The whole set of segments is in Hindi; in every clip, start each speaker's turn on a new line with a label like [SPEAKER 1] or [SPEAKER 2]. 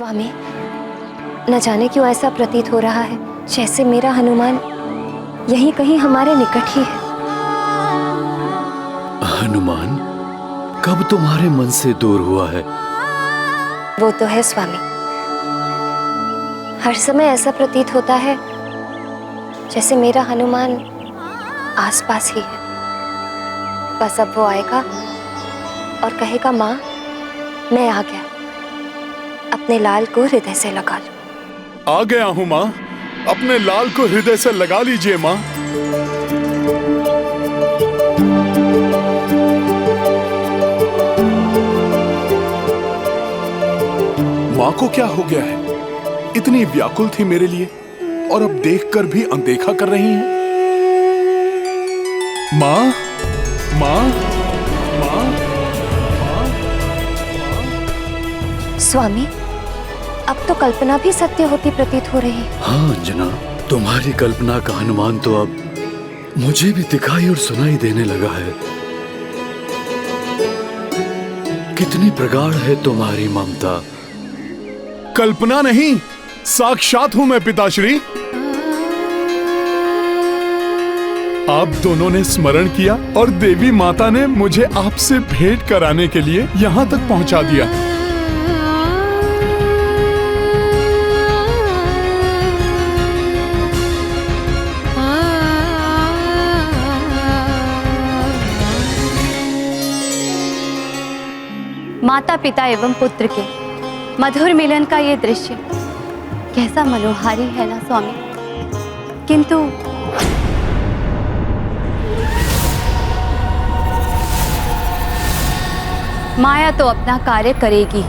[SPEAKER 1] स्वामी, न जाने क्यों ऐसा प्रतीत हो रहा है जैसे मेरा हनुमान यहीं कहीं हमारे निकट ही है।
[SPEAKER 2] हनुमान कब तुम्हारे मन से दूर हुआ है?
[SPEAKER 1] वो तो है स्वामी, हर समय ऐसा प्रतीत होता है जैसे मेरा हनुमान आसपास ही है। बस अब वो आएगा और कहेगा, माँ मैं आ गया, अपने लाल को हृदय से लगा लो।
[SPEAKER 3] आ गया हूँ माँ, अपने लाल को हृदय से लगा लीजिए माँ। माँ को क्या हो गया है? इतनी व्याकुल थी मेरे लिए और अब देखकर भी अनदेखा कर रही हैं। माँ, माँ, माँ, माँ।
[SPEAKER 1] स्वामी, अब तो कल्पना भी सत्य होती प्रतीत हो रही है।
[SPEAKER 2] हाँ अंजना, तुम्हारी कल्पना का हनुमान तो अब मुझे भी दिखाई और सुनाई देने लगा है। कितनी प्रगाढ़ है तुम्हारी ममता।
[SPEAKER 3] कल्पना नहीं, साक्षात हूं मैं पिताश्री। आप दोनों ने स्मरण किया और देवी माता ने मुझे आपसे भेंट कराने के लिए यहाँ तक पहुँचा दिया।
[SPEAKER 4] माता पिता एवं पुत्र के मधुर मिलन का ये दृश्य कैसा मनोहारी है ना स्वामी। किंतु माया तो अपना कार्य करेगी।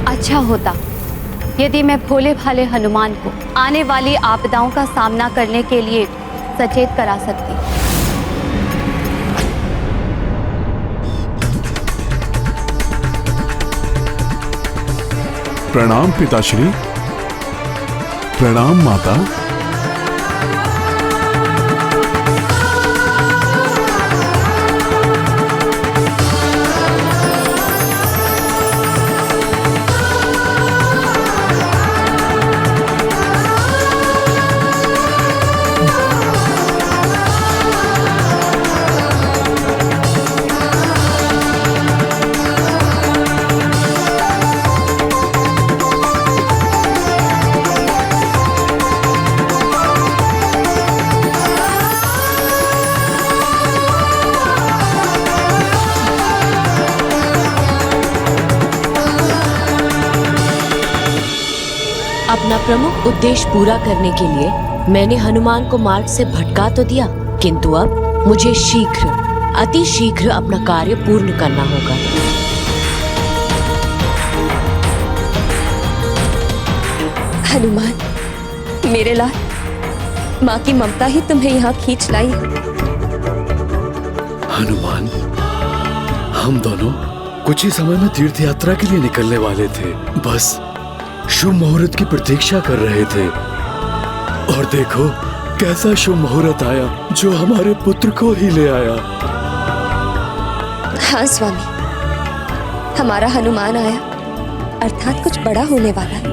[SPEAKER 4] अच्छा होता यदि मैं भोले भाले हनुमान को आने वाली आपदाओं का सामना करने के लिए सचेत करा सकती।
[SPEAKER 3] प्रणाम पिताश्री, प्रणाम माता।
[SPEAKER 5] अपना प्रमुख उद्देश्य पूरा करने के लिए मैंने हनुमान को मार्ग से भटका तो दिया, किंतु अब मुझे शीघ्र, अति शीघ्र अपना कार्य पूर्ण करना होगा।
[SPEAKER 1] हनुमान, मेरे लाल, माँ की ममता ही तुम्हें यहाँ खींच लाई है।
[SPEAKER 2] हनुमान, हम दोनों कुछ ही समय में तीर्थ यात्रा के लिए निकलने वाले थे। बस शुभ मुहूर्त की प्रतीक्षा कर रहे थे और देखो कैसा शुभ मुहूर्त आया जो हमारे पुत्र को ही ले आया।
[SPEAKER 1] हाँ स्वामी, हमारा हनुमान आया, अर्थात कुछ बड़ा होने वाला है।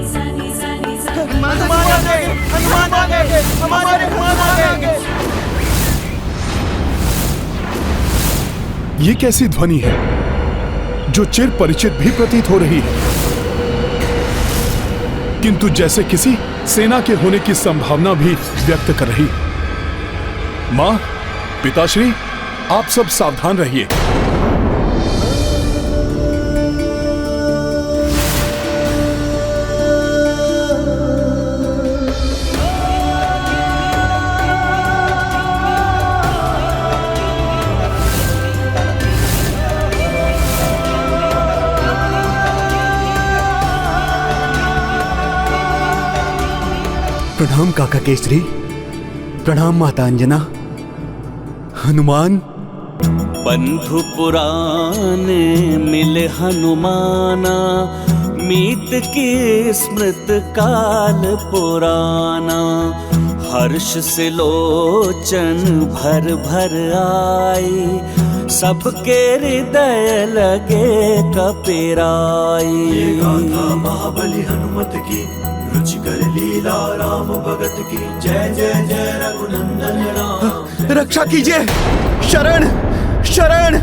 [SPEAKER 3] ये कैसी ध्वनि है जो चिर परिचित भी प्रतीत हो रही है, किंतु जैसे किसी सेना के होने की संभावना भी व्यक्त कर रही। माँ, पिताश्री, आप सब सावधान रहिए।
[SPEAKER 6] प्रणाम काका केसरी, प्रणाम माता अंजना। हनुमान,
[SPEAKER 7] बंधु पुराने मिले हनुमाना, मीत की स्मृत काल पुराना। हर्ष से लोचन भर भर आई, सबके हृदय लगे कपिराई।
[SPEAKER 8] गाथा महाबली हनुमत की, रुचिकर लीला राम भगत की। जय जय जय रघुनंदन राम।
[SPEAKER 6] रक्षा कीजिए, शरण शरण,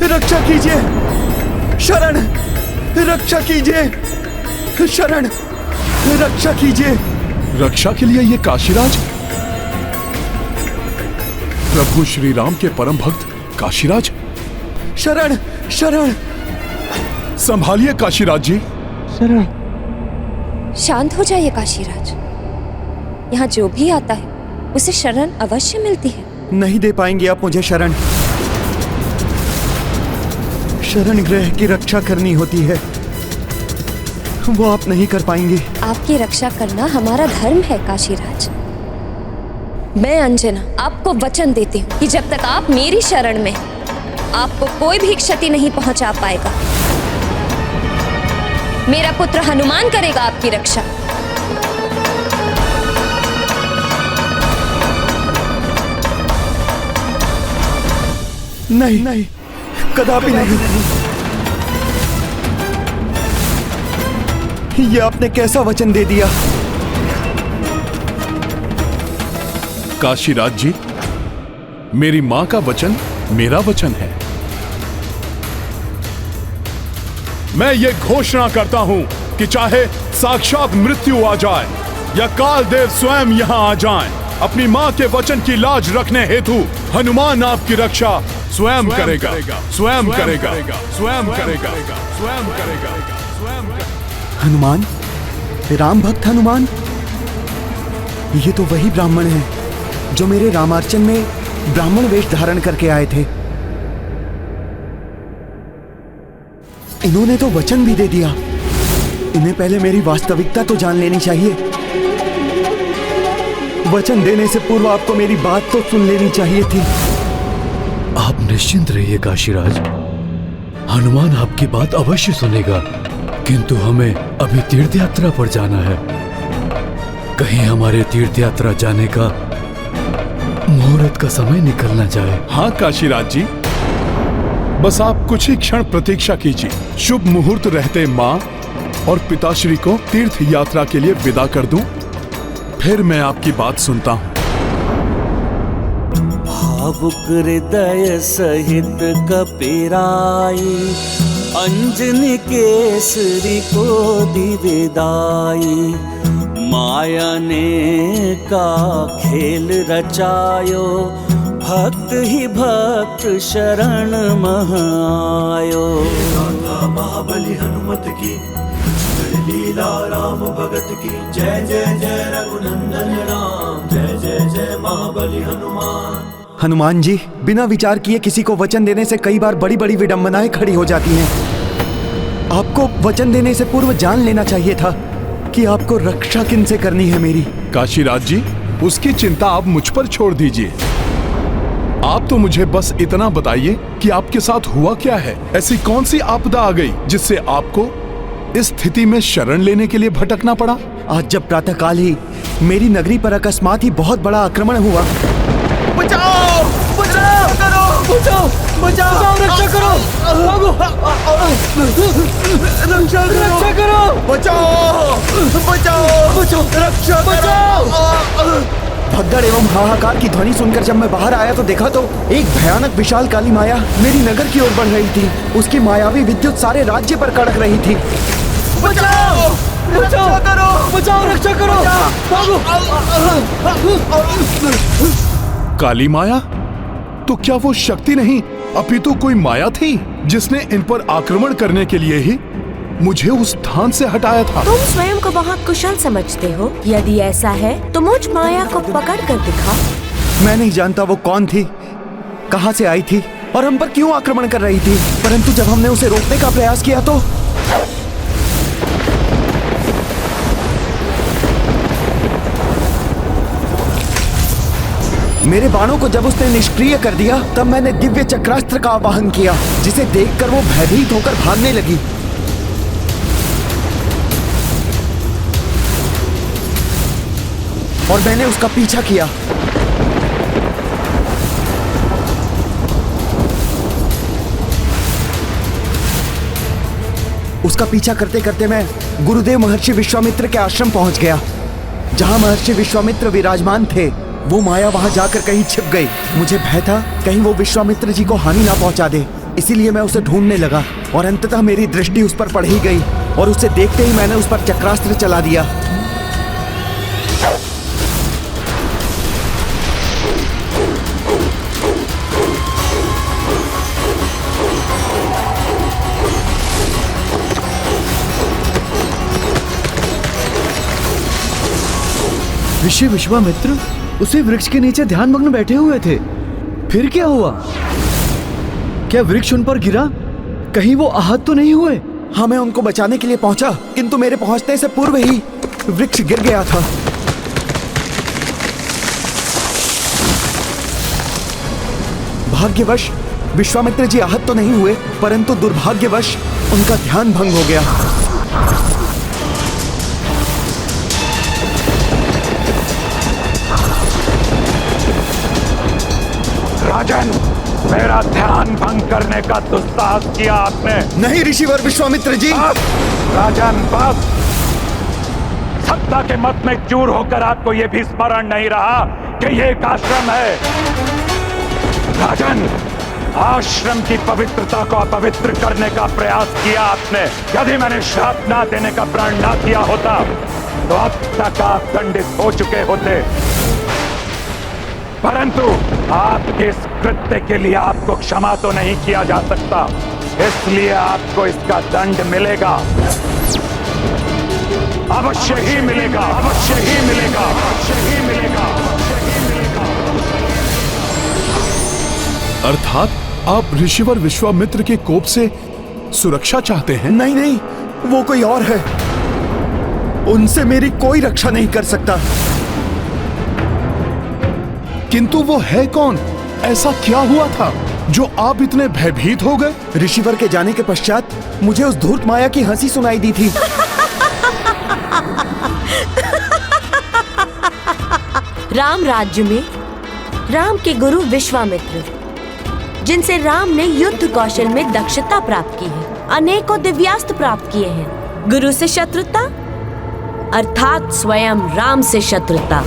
[SPEAKER 6] रक्षा कीजिए, शरण, रक्षा कीजिए, शरण, रक्षा कीजिए।
[SPEAKER 3] रक्षा के लिए ये काशीराज, प्रभु श्री राम के परम भक्त काशीराज।
[SPEAKER 6] शरण शरण,
[SPEAKER 3] संभालिए काशीराज जी।
[SPEAKER 6] शरण।
[SPEAKER 1] शांत हो जाइए काशीराज। यहाँ जो भी आता है उसे शरण अवश्य मिलती है।
[SPEAKER 6] नहीं दे पाएंगे आप मुझे शरण। शरण गृह की रक्षा करनी होती है, वो आप नहीं कर पाएंगे।
[SPEAKER 1] आपकी रक्षा करना हमारा धर्म है काशीराज। मैं अंजना आपको वचन देती हूँ कि जब तक आप मेरी शरण में आपको कोई भी क्षति नहीं पहुंचा पाएगा। मेरा पुत्र हनुमान करेगा आपकी रक्षा।
[SPEAKER 6] नहीं नहीं, कदापि नहीं। ये आपने कैसा वचन दे दिया?
[SPEAKER 3] काशीराज जी, मेरी मां का वचन मेरा वचन है। मैं ये घोषणा करता हूं कि चाहे साक्षात मृत्यु आ जाए या कालदेव स्वयं यहां आ जाएं, अपनी मां के वचन की लाज रखने हेतु हनुमान आपकी रक्षा स्वयं करेगा, स्वयं करेगा, स्वयं करेगा, स्वयं करेगा, स्वयं करेगा।
[SPEAKER 6] हनुमान, राम भक्त हनुमान, ये तो वही ब्राह्मण हैं जो मेरे रामार्चन में ब्राह्मण वेश धारण करके आए थे। इन्होंने तो वचन भी दे दिया। इन्हें पहले मेरी वास्तविकता तो जान लेनी चाहिए। वचन देने से पूर्व आपको मेरी बात तो सुन लेनी चाहिए थी।
[SPEAKER 2] आप निश्चिंत रहिए काशीराज, हनुमान आपकी बात अवश्य सुनेगा, किंतु हमें अभी तीर्थ यात्रा पर जाना है। कहीं हमारे तीर्थ यात्रा जाने का मुहूर्त का समय निकल ना जाए।
[SPEAKER 3] हाँ काशीराज जी, बस आप कुछ ही क्षण प्रतीक्षा कीजिए। शुभ मुहूर्त रहते माँ और पिताश्री को तीर्थ यात्रा के लिए विदा कर दूं, फिर मैं आपकी बात सुनता हूं।
[SPEAKER 7] भावुक हृदय सहित कपिराई, अंजनी केसरी को दी विदाई। माया ने का खेल रचायो, भक्त ही भक्त शरण मह आयो।
[SPEAKER 8] गाथा महाबली हनुमत की, रुचिकर लीला राम भगत की। जय जय जय रघुनंदन राम। जय जय जय महाबली हनुमान।
[SPEAKER 6] हनुमान जी, बिना विचार किए किसी को वचन देने से कई बार बड़ी बड़ी विडंबनाएं खड़ी हो जाती हैं। आपको वचन देने से पूर्व जान लेना चाहिए था कि आपको रक्षा किन से करनी है मेरी।
[SPEAKER 3] काशीराज जी, उसकी चिंता आप मुझ पर छोड़ दीजिए। आप तो मुझे बस इतना बताइए कि आपके साथ हुआ क्या है। ऐसी कौन सी आपदा आ गई जिससे आपको इस स्थिति में शरण लेने के लिए भटकना पड़ा?
[SPEAKER 6] आज जब प्रातःकाल ही मेरी नगरी पर अकस्मात ही बहुत बड़ा आक्रमण हुआ। बचाओ! बचाओ! करो! बचाओ! बचाओ! रक्षा करो! रक्षा करो! बचाओ! बचाओ! बचाओ! रक्षा बचाओ! भगदड़ एवं हाहाकार की ध्वनि सुनकर जब मैं बाहर आया तो देखा तो एक भयानक विशाल काली माया मेरी नगर की ओर बढ़ रही थी। उसकी मायावी विद्युत सारे राज्य पर कड़क रही थी। बचाओ! रक्षा करो! बचाओ! रक्षा करो!
[SPEAKER 3] काली माया? तो क्या वो शक्ति नहीं अपितु कोई माया थी जिसने इन पर आक्रमण करने के लिए ही मुझे उस स्थान से हटाया था?
[SPEAKER 5] तुम स्वयं को बहुत कुशल समझते हो। यदि ऐसा है तो मुझ माया को पकड़ कर दिखा।
[SPEAKER 6] मैं नहीं जानता वो कौन थी, कहां से आई थी और हम पर क्यों आक्रमण कर रही थी, परंतु जब हमने उसे रोकने का प्रयास किया तो मेरे बाणों को जब उसने निष्क्रिय कर दिया तब मैंने दिव्य चक्रास्त्र का आवाहन किया, जिसे देखकर वो भयभीत होकर भागने लगी। और मैंने उसका पीछा किया। उसका पीछा करते करते मैं गुरुदेव महर्षि विश्वामित्र के आश्रम पहुंच गया। जहां महर्षि विश्वामित्र विराजमान थे, वो माया वहां जाकर कहीं छिप गई। मुझे भय था कहीं वो विश्वामित्र जी को हानि ना पहुंचा दे, इसीलिए मैं उसे ढूंढने लगा और अंततः मेरी दृष्टि उस पर पड़ ही गई और उसे देखते ही मैंने उस पर चक्रास्त्र चला दिया।
[SPEAKER 2] ऋषि विश्वामित्र उसी वृक्ष के नीचे ध्यानमग्न बैठे हुए थे। फिर क्या हुआ? क्या वृक्ष उन पर गिरा? कहीं वो आहत तो नहीं हुए?
[SPEAKER 6] हाँ, मैं उनको बचाने के लिए पहुंचा, किंतु मेरे पहुंचने से पूर्व ही वृक्ष गिर गया था। भाग्यवश विश्वामित्र जी आहत तो नहीं हुए, परंतु दुर्भाग्यवश उनका ध्यान भंग हो गया।
[SPEAKER 3] राजन, मेरा ध्यान भंग करने का दुस्साहस किया आपने।
[SPEAKER 6] नहीं ऋषिवर विश्वामित्र जी।
[SPEAKER 3] राजन बस, सत्ता के मत में चूर होकर आपको यह भी स्मरण नहीं रहा कि ये एक आश्रम है। राजन, आश्रम की पवित्रता को अपवित्र करने का प्रयास किया आपने। यदि मैंने श्राप ना देने का प्रण ना किया होता तो अब तक आप दंडित हो चुके होते, परंतु आपके इस कृत्य के लिए आपको क्षमा तो नहीं किया जा सकता, इसलिए आपको इसका दंड मिलेगा। अवश्य ही मिलेगा, अवश्य ही मिलेगा, अवश्य ही मिलेगा, अवश्य ही मिलेगा। अर्थात आप ऋषिवर विश्वामित्र के कोप से सुरक्षा चाहते हैं?
[SPEAKER 6] नहीं नहीं, वो कोई और है। उनसे मेरी कोई रक्षा नहीं कर सकता।
[SPEAKER 3] किंतु वो है कौन? ऐसा क्या हुआ था जो आप इतने भयभीत हो गए?
[SPEAKER 6] ऋषिवर के जाने के पश्चात मुझे उस धूर्त माया की हंसी सुनाई दी थी।
[SPEAKER 5] राम राज्य में राम के गुरु विश्वामित्र, जिनसे राम ने युद्ध कौशल में दक्षता प्राप्त की है, अनेकों दिव्यास्त्र प्राप्त किए हैं। गुरु से शत्रुता अर्थात स्वयं राम से शत्रुता।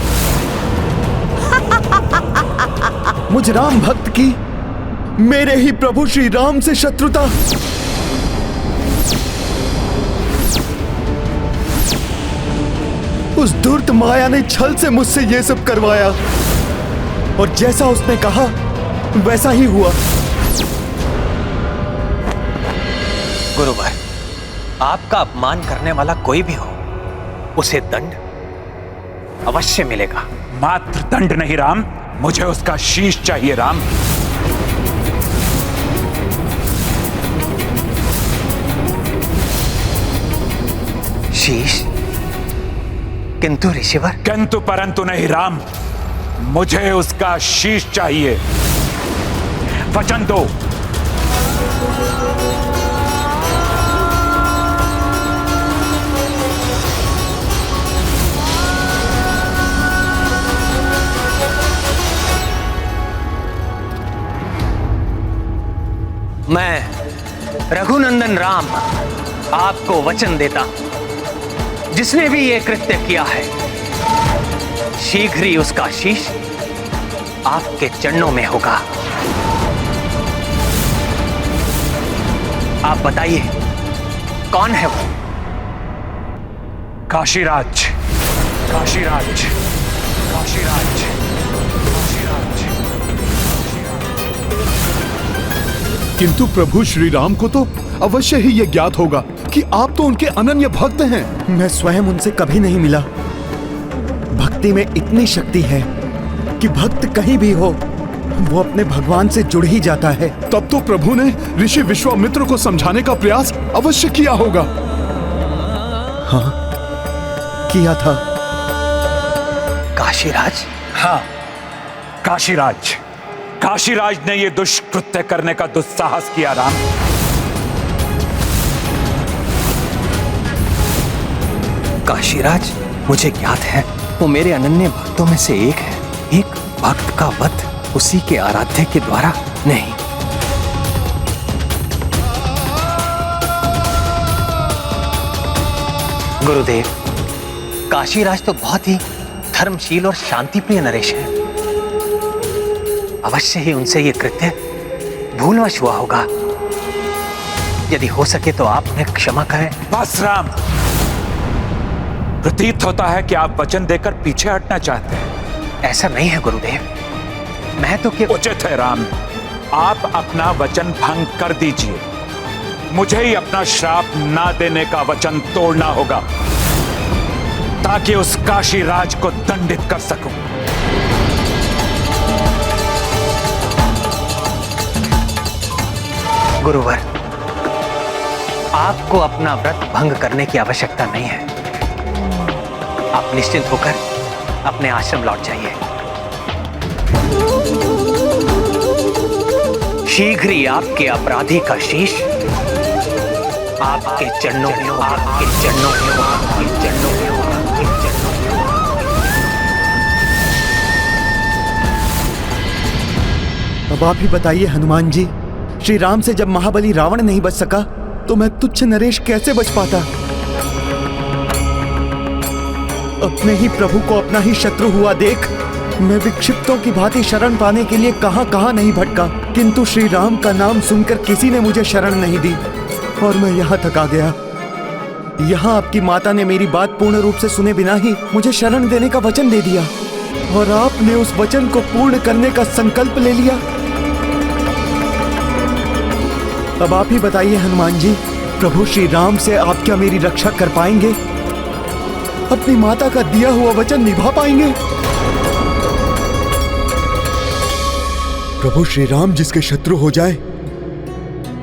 [SPEAKER 6] मुझ राम भक्त की मेरे ही प्रभु श्री राम से शत्रुता। उस धूर्त माया ने छल से मुझसे ये सब करवाया और जैसा उसने कहा वैसा ही हुआ।
[SPEAKER 9] गुरुवर, आपका अपमान करने वाला कोई भी हो, उसे दंड अवश्य मिलेगा।
[SPEAKER 3] मात्र दंड नहीं राम, मुझे उसका शीश चाहिए राम।
[SPEAKER 9] शीश? किंतु ऋषिवर।
[SPEAKER 3] किंतु परंतु नहीं राम, मुझे उसका शीश चाहिए। वचन दो।
[SPEAKER 9] मैं रघुनंदन राम आपको वचन देता हूं, जिसने भी ये कृत्य किया है शीघ्र ही उसका शीश आपके चरणों में होगा। आप बताइए कौन है वो?
[SPEAKER 3] काशीराज, काशीराज, काशीराज, काशीराज। किंतु प्रभु श्री राम को तो अवश्य ही यह ज्ञात होगा कि आप तो उनके अनन्य भक्त हैं।
[SPEAKER 6] मैं स्वयं उनसे कभी नहीं मिला। भक्ति में इतनी शक्ति है कि भक्त कहीं भी हो वो अपने भगवान से जुड़ ही जाता है।
[SPEAKER 3] तब तो प्रभु ने ऋषि विश्वामित्र को समझाने का प्रयास अवश्य किया होगा।
[SPEAKER 6] हाँ, किया था।
[SPEAKER 9] काशीराज?
[SPEAKER 3] हाँ, काशीराज। काशीराज ने यह दुष्कृत्य करने का दुस्साहस किया राम।
[SPEAKER 9] काशीराज, मुझे ज्ञात है वो मेरे अनन्य भक्तों में से एक है। एक भक्त का वध उसी के आराध्य के द्वारा नहीं। गुरुदेव, काशीराज तो बहुत ही धर्मशील और शांतिप्रिय नरेश है। अवश्य ही उनसे ये कृत्य भूलवश हुआ होगा। यदि हो सके तो आप उन्हें क्षमा करें।
[SPEAKER 10] बस राम, प्रतीत होता है कि आप वचन देकर पीछे हटना चाहते हैं।
[SPEAKER 9] ऐसा नहीं है गुरुदेव, मैं तो केवल...
[SPEAKER 10] उचित है राम, आप अपना वचन भंग कर दीजिए। मुझे ही अपना श्राप ना देने का वचन तोड़ना होगा ताकि उस काशी राज को दंडित कर सकूं।
[SPEAKER 9] गुरुवर, आपको अपना व्रत भंग करने की आवश्यकता नहीं है। आप निश्चिंत होकर अपने आश्रम लौट जाइए। शीघ्र ही आपके अपराधी का शीश आपके चरणों में, आपके चरणों में, आपके चरणों में, आपके चरणों में।
[SPEAKER 6] अब आप ही बताइए हनुमान जी, श्री राम से जब महाबली रावण नहीं बच सका तो मैं तुच्छ नरेश कैसे बच पाता? अपने ही प्रभु को अपना ही शत्रु हुआ देख मैं विक्षिप्तों की भांति शरण पाने के लिए कहां कहां नहीं भटका, किंतु श्री राम का नाम सुनकर किसी ने मुझे शरण नहीं दी और मैं यहाँ तक आ गया। यहाँ आपकी माता ने मेरी बात पूर्ण रूप से सुने बिना ही मुझे शरण देने का वचन दे दिया और आपने उस वचन को पूर्ण करने का संकल्प ले लिया। अब आप ही बताइए हनुमान जी, प्रभु श्री राम से आप क्या मेरी रक्षा कर पाएंगे? अपनी माता का दिया हुआ वचन निभा पाएंगे? प्रभु श्री राम जिसके शत्रु हो जाए,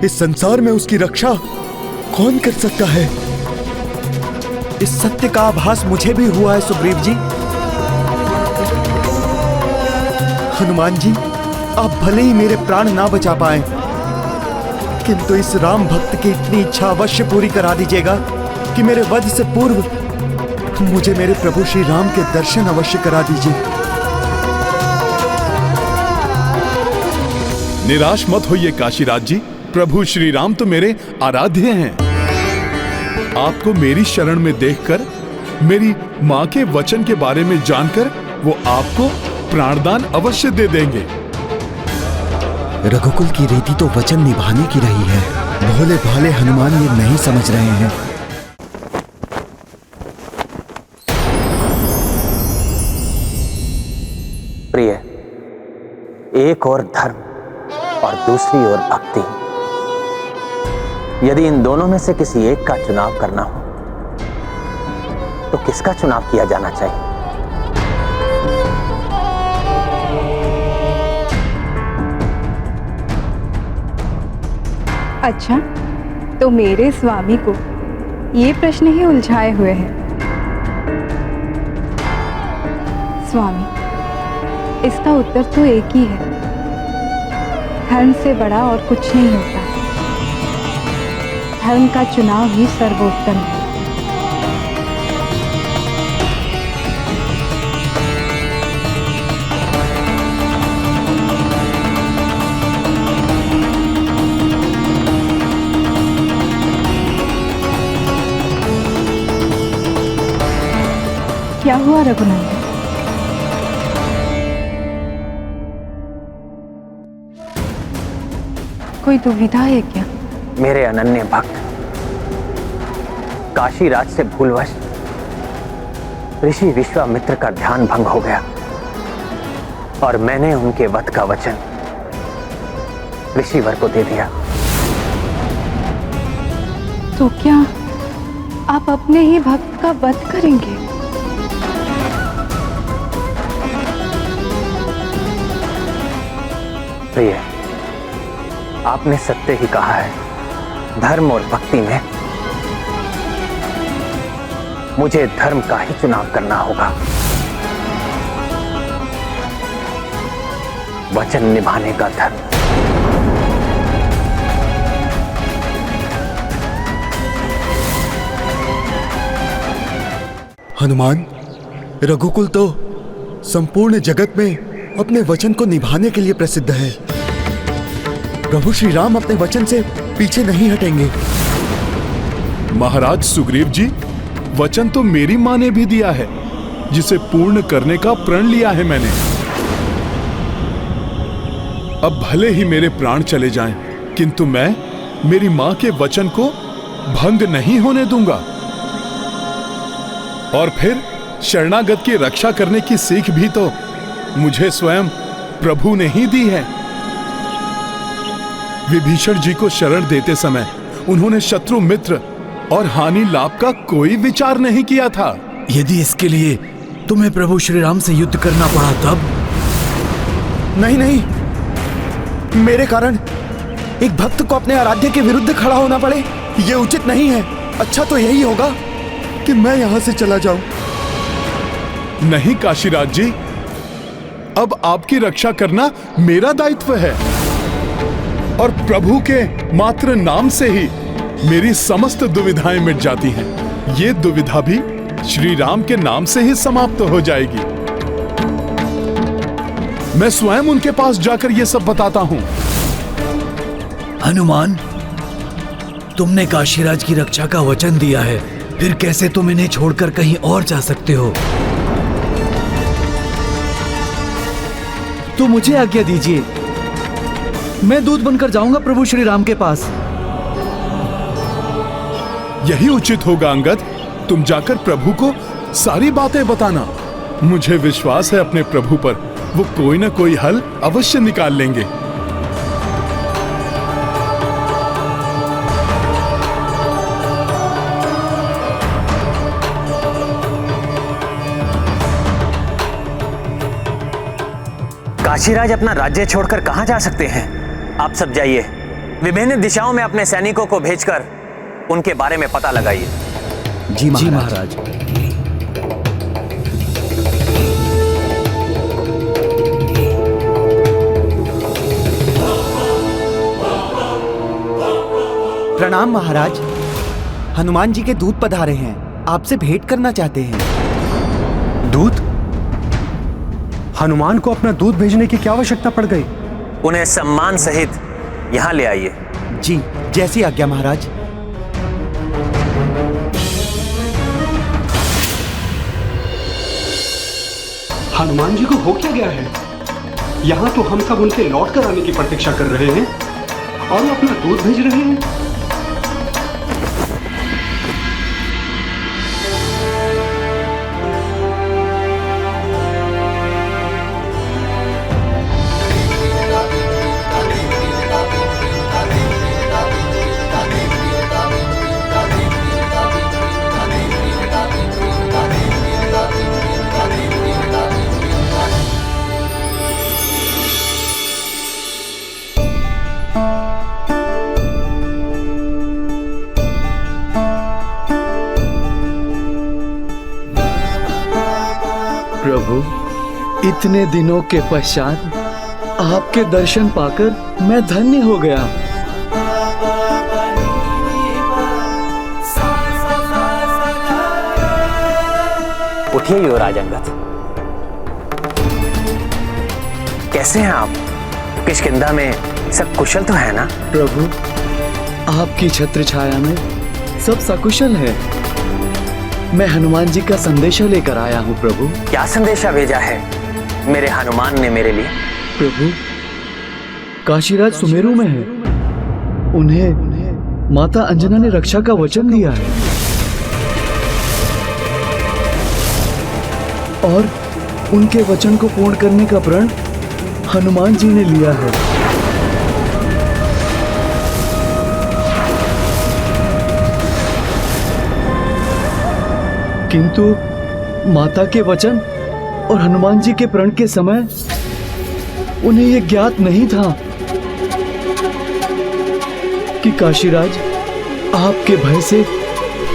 [SPEAKER 6] इस संसार में उसकी रक्षा कौन कर सकता है? इस सत्य का आभास मुझे भी हुआ है सुग्रीव जी। हनुमान जी, आप भले ही मेरे प्राण ना बचा पाए, किंतु इस राम भक्त की इतनी इच्छा अवश्य पूरी करा दीजिएगा कि मेरे वध से पूर्व मुझे मेरे प्रभु श्री राम के दर्शन अवश्य करा दीजिए।
[SPEAKER 3] निराश मत होइए काशीराज जी, प्रभु श्री राम तो मेरे आराध्य हैं। आपको मेरी शरण में देखकर, मेरी मां के वचन के बारे में जानकर वो आपको प्राणदान अवश्य दे देंगे।
[SPEAKER 6] रघुकुल की रीति तो वचन निभाने की रही है, भोले भाले हनुमान ये नहीं समझ रहे हैं।
[SPEAKER 9] प्रिय, एक और धर्म और दूसरी ओर भक्ति, यदि इन दोनों में से किसी एक का चुनाव करना हो तो किसका चुनाव किया जाना चाहिए?
[SPEAKER 11] अच्छा, तो मेरे स्वामी को ये प्रश्न ही उलझाए हुए है। स्वामी, इसका उत्तर तो एक ही है, धर्म से बड़ा और कुछ नहीं होता। धर्म का चुनाव ही सर्वोत्तम है। क्या हुआ रघुनंदन? कोई दुविधा है क्या?
[SPEAKER 9] मेरे अनन्य भक्त काशीराज से भूलवश ऋषि विश्वामित्र का ध्यान भंग हो गया और मैंने उनके वध का वचन ऋषिवर को दे दिया।
[SPEAKER 11] तो क्या आप अपने ही भक्त का वध करेंगे?
[SPEAKER 9] प्रिय, आपने सत्य ही कहा है। धर्म और भक्ति में मुझे धर्म का ही चुनाव करना होगा। वचन निभाने का धर्म।
[SPEAKER 6] हनुमान, रघुकुल तो संपूर्ण जगत में अपने वचन को निभाने के लिए प्रसिद्ध है। प्रभु श्री राम अपने वचन से पीछे नहीं हटेंगे।
[SPEAKER 3] महाराज सुग्रीव जी, वचन तो मेरी माँ ने भी दिया है, जिसे पूर्ण करने का प्रण लिया है मैंने। अब भले ही मेरे प्राण चले जाएं, किंतु मैं मेरी माँ के वचन को भंग नहीं होने दूंगा। और फिर शरणागत की रक्षा करने की सीख भी तो मुझे स्वयं प्रभु ने ही दी है। विभीषण जी को शरण देते समय उन्होंने शत्रु मित्र और हानि लाभ का कोई विचार नहीं किया था।
[SPEAKER 2] यदि इसके लिए तुम्हें प्रभु श्री राम से युद्ध करना पड़ा तब?
[SPEAKER 6] नहीं नहीं, मेरे कारण एक भक्त को अपने आराध्य के विरुद्ध खड़ा होना पड़े, ये उचित नहीं है। अच्छा तो यही होगा कि मैं यहां से चला जाऊं।
[SPEAKER 3] नहीं काशीराज जी, अब आपकी रक्षा करना मेरा दायित्व है, और प्रभु के मात्र नाम से ही मेरी समस्त दुविधाएं मिट जाती हैं। ये दुविधा भी श्री राम के नाम से ही समाप्त हो जाएगी। मैं स्वयं उनके पास जाकर ये सब बताता हूं।
[SPEAKER 2] हनुमान, तुमने काशीराज की रक्षा का वचन दिया है, फिर कैसे तुम इन्हें छोड़कर कहीं और जा सकते हो?
[SPEAKER 12] तो मुझे आज्ञा दीजिए, मैं दूत बनकर जाऊंगा प्रभु श्री राम के पास।
[SPEAKER 3] यही उचित होगा अंगद। तुम जाकर प्रभु को सारी बातें बताना। मुझे विश्वास है अपने प्रभु पर, वो कोई ना कोई हल अवश्य निकाल लेंगे।
[SPEAKER 9] काशीराज अपना राज्य छोड़कर कहां जा सकते हैं? आप सब जाइए, विभिन्न दिशाओं में अपने सैनिकों को भेजकर उनके बारे में पता लगाइए।
[SPEAKER 12] जी महाराज।
[SPEAKER 6] प्रणाम महाराज, हनुमान जी के दूत पधारे हैं, आपसे भेंट करना चाहते हैं।
[SPEAKER 13] दूत? हनुमान को अपना दूत भेजने की क्या आवश्यकता पड़ गई?
[SPEAKER 9] उन्हें सम्मान सहित यहां ले आइए।
[SPEAKER 6] जी, जैसी आज्ञा महाराज।
[SPEAKER 13] हनुमान जी को हो क्या गया है? यहाँ तो हम सब उनके लौट कर आने की प्रतीक्षा कर रहे हैं और वो अपना दूत भेज रहे हैं।
[SPEAKER 12] प्रभु, इतने दिनों के पश्चात आपके दर्शन पाकर मैं धन्य हो गया।
[SPEAKER 9] उठिए युवराज अंगद। कैसे हैं आप? किष्किंधा में सब कुशल तो है ना?
[SPEAKER 12] प्रभु, आपकी छत्र छाया में सब सकुशल है। मैं हनुमान जी का संदेशा लेकर आया हूँ प्रभु।
[SPEAKER 9] क्या संदेशा भेजा है मेरे हनुमान ने मेरे लिए?
[SPEAKER 12] प्रभु, काशीराज सुमेरु में है। उन्हें माता अंजना ने रक्षा का वचन दिया है और उनके वचन को पूर्ण करने का प्रण हनुमान जी ने लिया है। किंतु माता के वचन और हनुमान जी के प्रण के समय उन्हें यह ज्ञात नहीं था कि काशीराज आपके भय से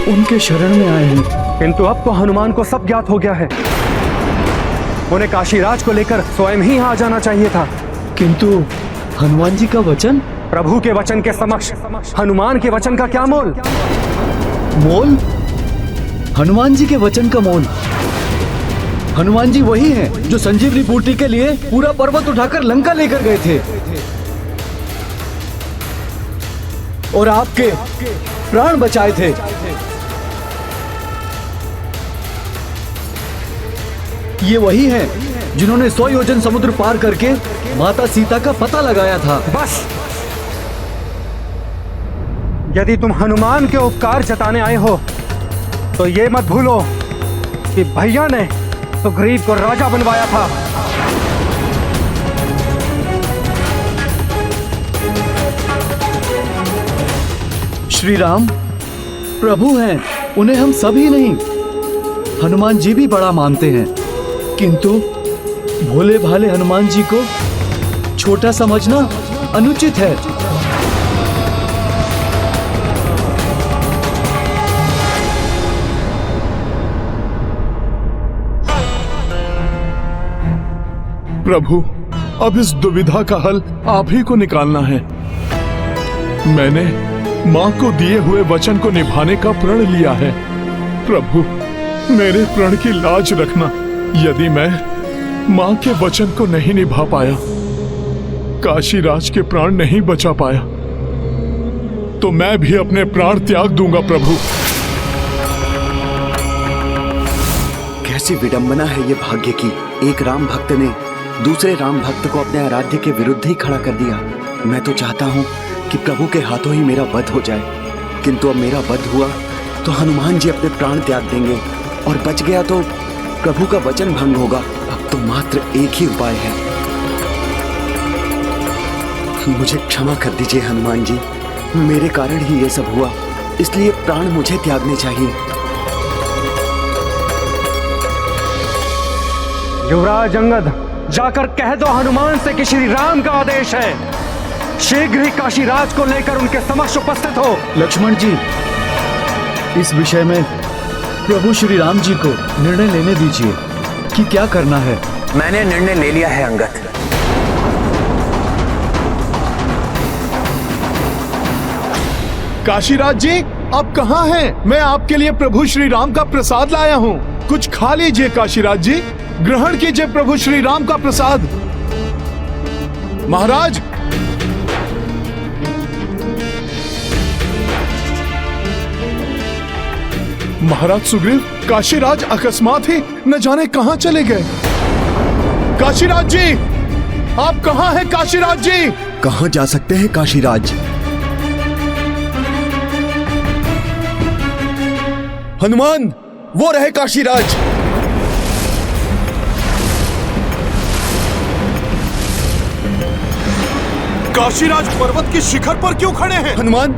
[SPEAKER 12] उनके शरण में आए हैं।
[SPEAKER 13] किंतु अब तो हनुमान को सब ज्ञात हो गया है। उन्हें काशीराज को लेकर स्वयं ही यहाँ आ जाना चाहिए था।
[SPEAKER 12] किंतु हनुमान जी का वचन?
[SPEAKER 13] प्रभु के वचन के समक्ष हनुमान के वचन का क्या मोल?
[SPEAKER 12] मोल? हनुमान जी के वचन का मोल? हनुमान जी वही हैं जो संजीवनी बूटी के लिए पूरा पर्वत उठाकर लंका लेकर गए थे और आपके प्राण बचाए थे। ये वही हैं जिन्होंने 100 योजन समुद्र पार करके माता सीता का पता लगाया था।
[SPEAKER 13] बस, यदि तुम हनुमान के उपकार जताने आए हो तो ये मत भूलो कि भैया ने सुग्रीव को राजा बनवाया था।
[SPEAKER 12] श्री राम प्रभु हैं, उन्हें हम सभी नहीं, हनुमान जी भी बड़ा मानते हैं, किंतु भोले भाले हनुमान जी को छोटा समझना अनुचित है।
[SPEAKER 3] प्रभु, अब इस दुविधा का हल आप ही को निकालना है। मैंने माँ को दिए हुए वचन को निभाने का प्रण लिया है। प्रभु, मेरे प्रण की लाज रखना। यदि मैं माँ के वचन को नहीं निभा पाया, काशीराज के प्राण नहीं बचा पाया, तो मैं भी अपने प्राण त्याग दूंगा। प्रभु,
[SPEAKER 6] कैसी विडंबना है ये भाग्य की। एक राम भक्त ने दूसरे राम भक्त को अपने आराध्य के विरुद्ध ही खड़ा कर दिया। मैं तो चाहता हूँ कि प्रभु के हाथों ही मेरा वध हो जाए, किंतु अब मेरा वध हुआ तो हनुमान जी अपने प्राण त्याग देंगे, और बच गया तो प्रभु का वचन भंग होगा। अब तो मात्र एक ही उपाय है। मुझे क्षमा कर दीजिए हनुमान जी, मेरे कारण ही ये सब हुआ, इसलिए प्राण मुझे त्यागने चाहिए।
[SPEAKER 13] युवराज अंगद, जाकर कह दो हनुमान से कि श्री राम का आदेश है, शीघ्र ही काशीराज को लेकर उनके समक्ष उपस्थित हो।
[SPEAKER 12] लक्ष्मण जी, इस विषय में प्रभु श्री राम जी को निर्णय लेने दीजिए कि क्या करना है।
[SPEAKER 9] मैंने निर्णय ले लिया है अंगद।
[SPEAKER 3] काशीराज जी, आप कहाँ हैं? मैं आपके लिए प्रभु श्री राम का प्रसाद लाया हूँ, कुछ खा लीजिए। काशीराज जी, ग्रहण कीजिए प्रभु श्री राम का प्रसाद। महाराज, महाराज सुग्रीव, काशीराज अकस्मात ही न जाने कहां चले गए। काशीराज जी, आप कहां हैं? काशीराज जी,
[SPEAKER 6] कहां जा सकते हैं काशीराज? हनुमान, वो रहे काशीराज।
[SPEAKER 3] काशीराज पर्वत की शिखर पर क्यों खड़े हैं?
[SPEAKER 6] हनुमान,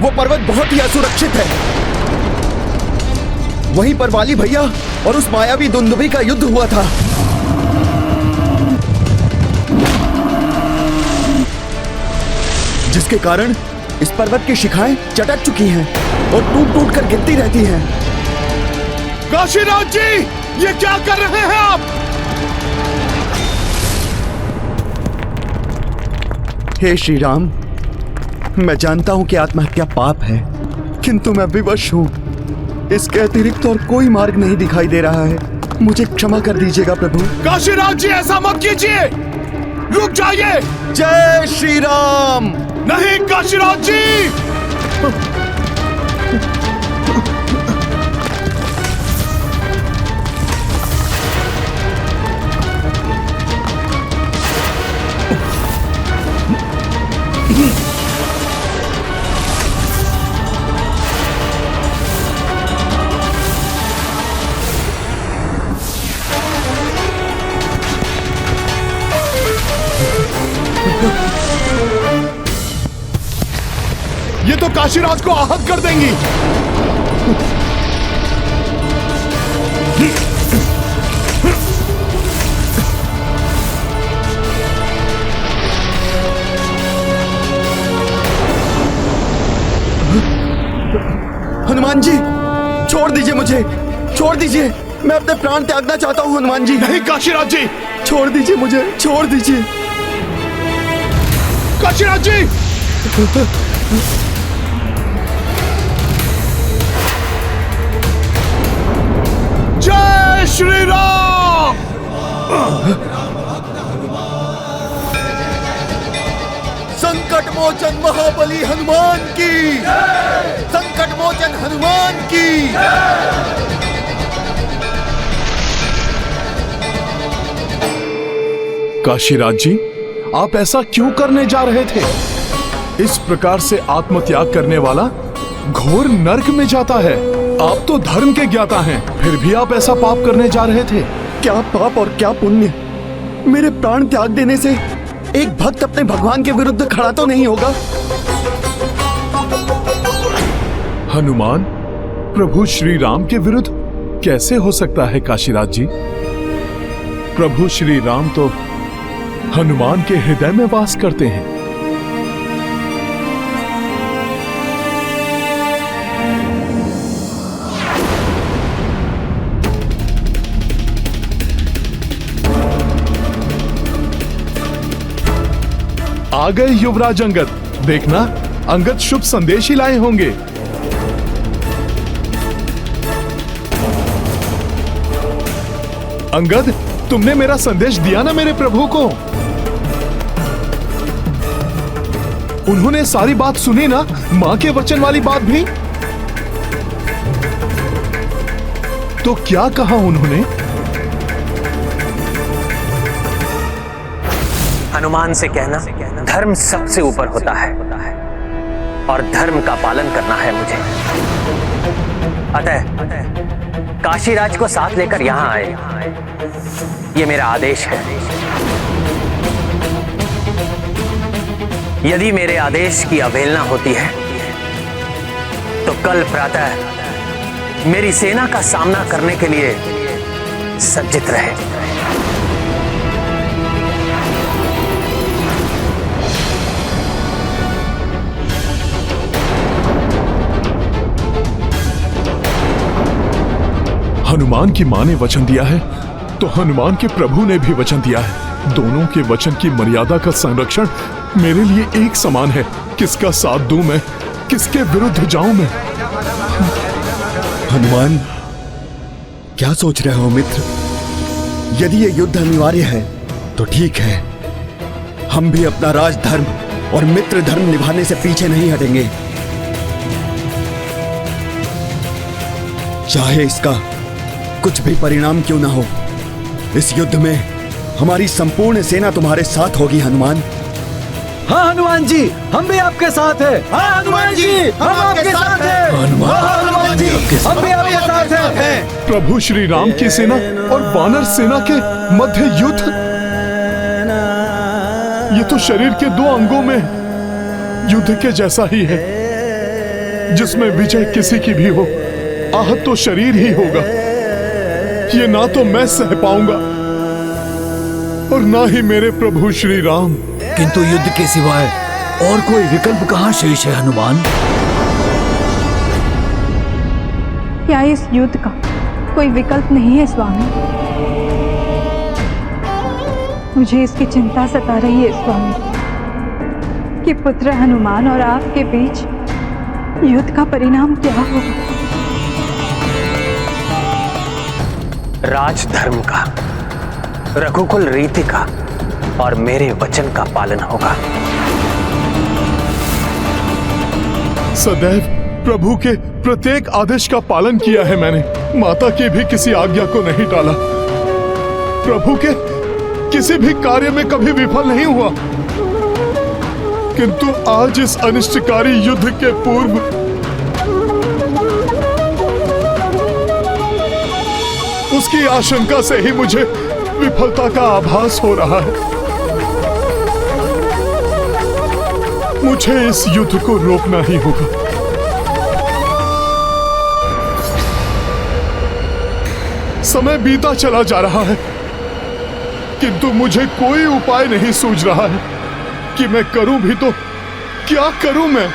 [SPEAKER 6] वो पर्वत बहुत ही असुरक्षित है। वहीं पर वाली भैया और उस मायावी दुंदुभी का युद्ध हुआ था। जिसके कारण इस पर्वत की शिखाएं चटक चुकी हैं और टूट टूट कर गिरती रहती हैं।
[SPEAKER 3] काशीराज जी, ये क्या कर रहे हैं आप?
[SPEAKER 6] हे श्री राम, मैं जानता हूं कि आत्महत्या पाप है, किंतु मैं विवश हूं। इसके अतिरिक्त और कोई मार्ग नहीं दिखाई दे रहा है। मुझे क्षमा कर दीजिएगा प्रभु।
[SPEAKER 3] काशीराज जी, ऐसा मत कीजिए, रुक जाइए।
[SPEAKER 6] जय श्री राम।
[SPEAKER 3] नहीं काशीराज जी, ये तो काशीराज को आहत कर देंगी।
[SPEAKER 6] हनुमान जी, छोड़ दीजिए मुझे, छोड़ दीजिए। मैं अपने प्राण त्यागना चाहता हूँ हनुमान जी।
[SPEAKER 3] नहीं काशीराज जी,
[SPEAKER 6] छोड़ दीजिए मुझे, छोड़ दीजिए।
[SPEAKER 3] काशीराज जी, जय श्री राम।
[SPEAKER 6] संकट मोचन महाबली हनुमान की, संकट मोचन हनुमान की।
[SPEAKER 3] काशीराज जी, आप ऐसा क्यों करने जा रहे थे? इस प्रकार से आत्मत्याग करने वाला घोर नर्क में जाता है। आप तो धर्म के ज्ञाता हैं, फिर भी आप ऐसा पाप करने जा रहे थे।
[SPEAKER 6] क्या पाप और क्या पुण्य? मेरे प्राण त्याग देने से एक भक्त अपने भगवान के विरुद्ध खड़ा तो नहीं होगा।
[SPEAKER 3] हनुमान प्रभु श्री राम के विरुद्ध कैसे हो सकता है काशीराज जी? प्रभु श्री राम तो हनुमान के हृदय में वास करते हैं। आ गए युवराज अंगद। देखना, अंगद शुभ संदेश ही लाए होंगे। अंगद, तुमने मेरा संदेश दिया ना मेरे प्रभु को? उन्होंने सारी बात सुनी ना, मां के वचन वाली बात भी? तो क्या कहा उन्होंने?
[SPEAKER 9] हनुमान से कहना धर्म सबसे ऊपर होता है और धर्म का पालन करना है मुझे। अतः काशीराज को साथ लेकर यहां आए, ये मेरा आदेश है। यदि मेरे आदेश की अवहेलना होती है तो कल प्रातः मेरी सेना का सामना करने के लिए सज्जित रहे।
[SPEAKER 3] हनुमान की मां ने वचन दिया है तो हनुमान के प्रभु ने भी वचन दिया है। दोनों के वचन की मर्यादा का संरक्षण मेरे लिए एक समान है। किसका साथ दूं मैं, किसके विरुद्ध जाऊं मैं?
[SPEAKER 6] हनुमान, क्या सोच रहे हो मित्र? यदि ये युद्ध अनिवार्य है तो ठीक है, हम भी अपना राजधर्म और मित्र धर्म निभाने से पीछे नहीं हटेंगे, चाहे इसका कुछ भी परिणाम क्यों ना हो। इस युद्ध में हमारी संपूर्ण सेना तुम्हारे साथ होगी हनुमान।
[SPEAKER 12] हाँ हनुमान जी, हम भी आपके साथ हैं।
[SPEAKER 6] हाँ हनुमान जी, हम आपके साथ हैं।
[SPEAKER 12] हनुमान जी, हम भी आपके साथ हैं।
[SPEAKER 3] प्रभु श्री राम की सेना और वानर सेना के मध्य युद्ध, ये तो शरीर के दो अंगों में युद्ध के जैसा ही है, जिसमें विजय किसी की भी हो, आहत तो शरीर ही होगा। ये ना तो मैं सह पाऊंगा और ना ही मेरे प्रभु श्री राम।
[SPEAKER 12] किंतु युद्ध के सिवाय और कोई विकल्प कहाँ शेष है हनुमान?
[SPEAKER 11] क्या इस युद्ध का कोई विकल्प नहीं है स्वामी? मुझे इसकी चिंता सता रही है स्वामी कि पुत्र हनुमान और आपके बीच युद्ध का परिणाम क्या होगा।
[SPEAKER 9] राजधर्म का, रघुकुल रीति का और मेरे वचन का पालन होगा।
[SPEAKER 3] सदैव प्रभु के प्रत्येक आदेश का पालन किया है मैंने। माता की भी किसी आज्ञा को नहीं टाला। प्रभु के किसी भी कार्य में कभी विफल नहीं हुआ। किंतु आज इस अनिष्टकारी युद्ध के पूर्व उसकी आशंका से ही मुझे विफलता का आभास हो रहा है। मुझे इस युद्ध को रोकना ही होगा। समय बीता चला जा रहा है, किंतु मुझे कोई उपाय नहीं सूझ रहा है कि मैं करूं भी तो क्या करूं मैं।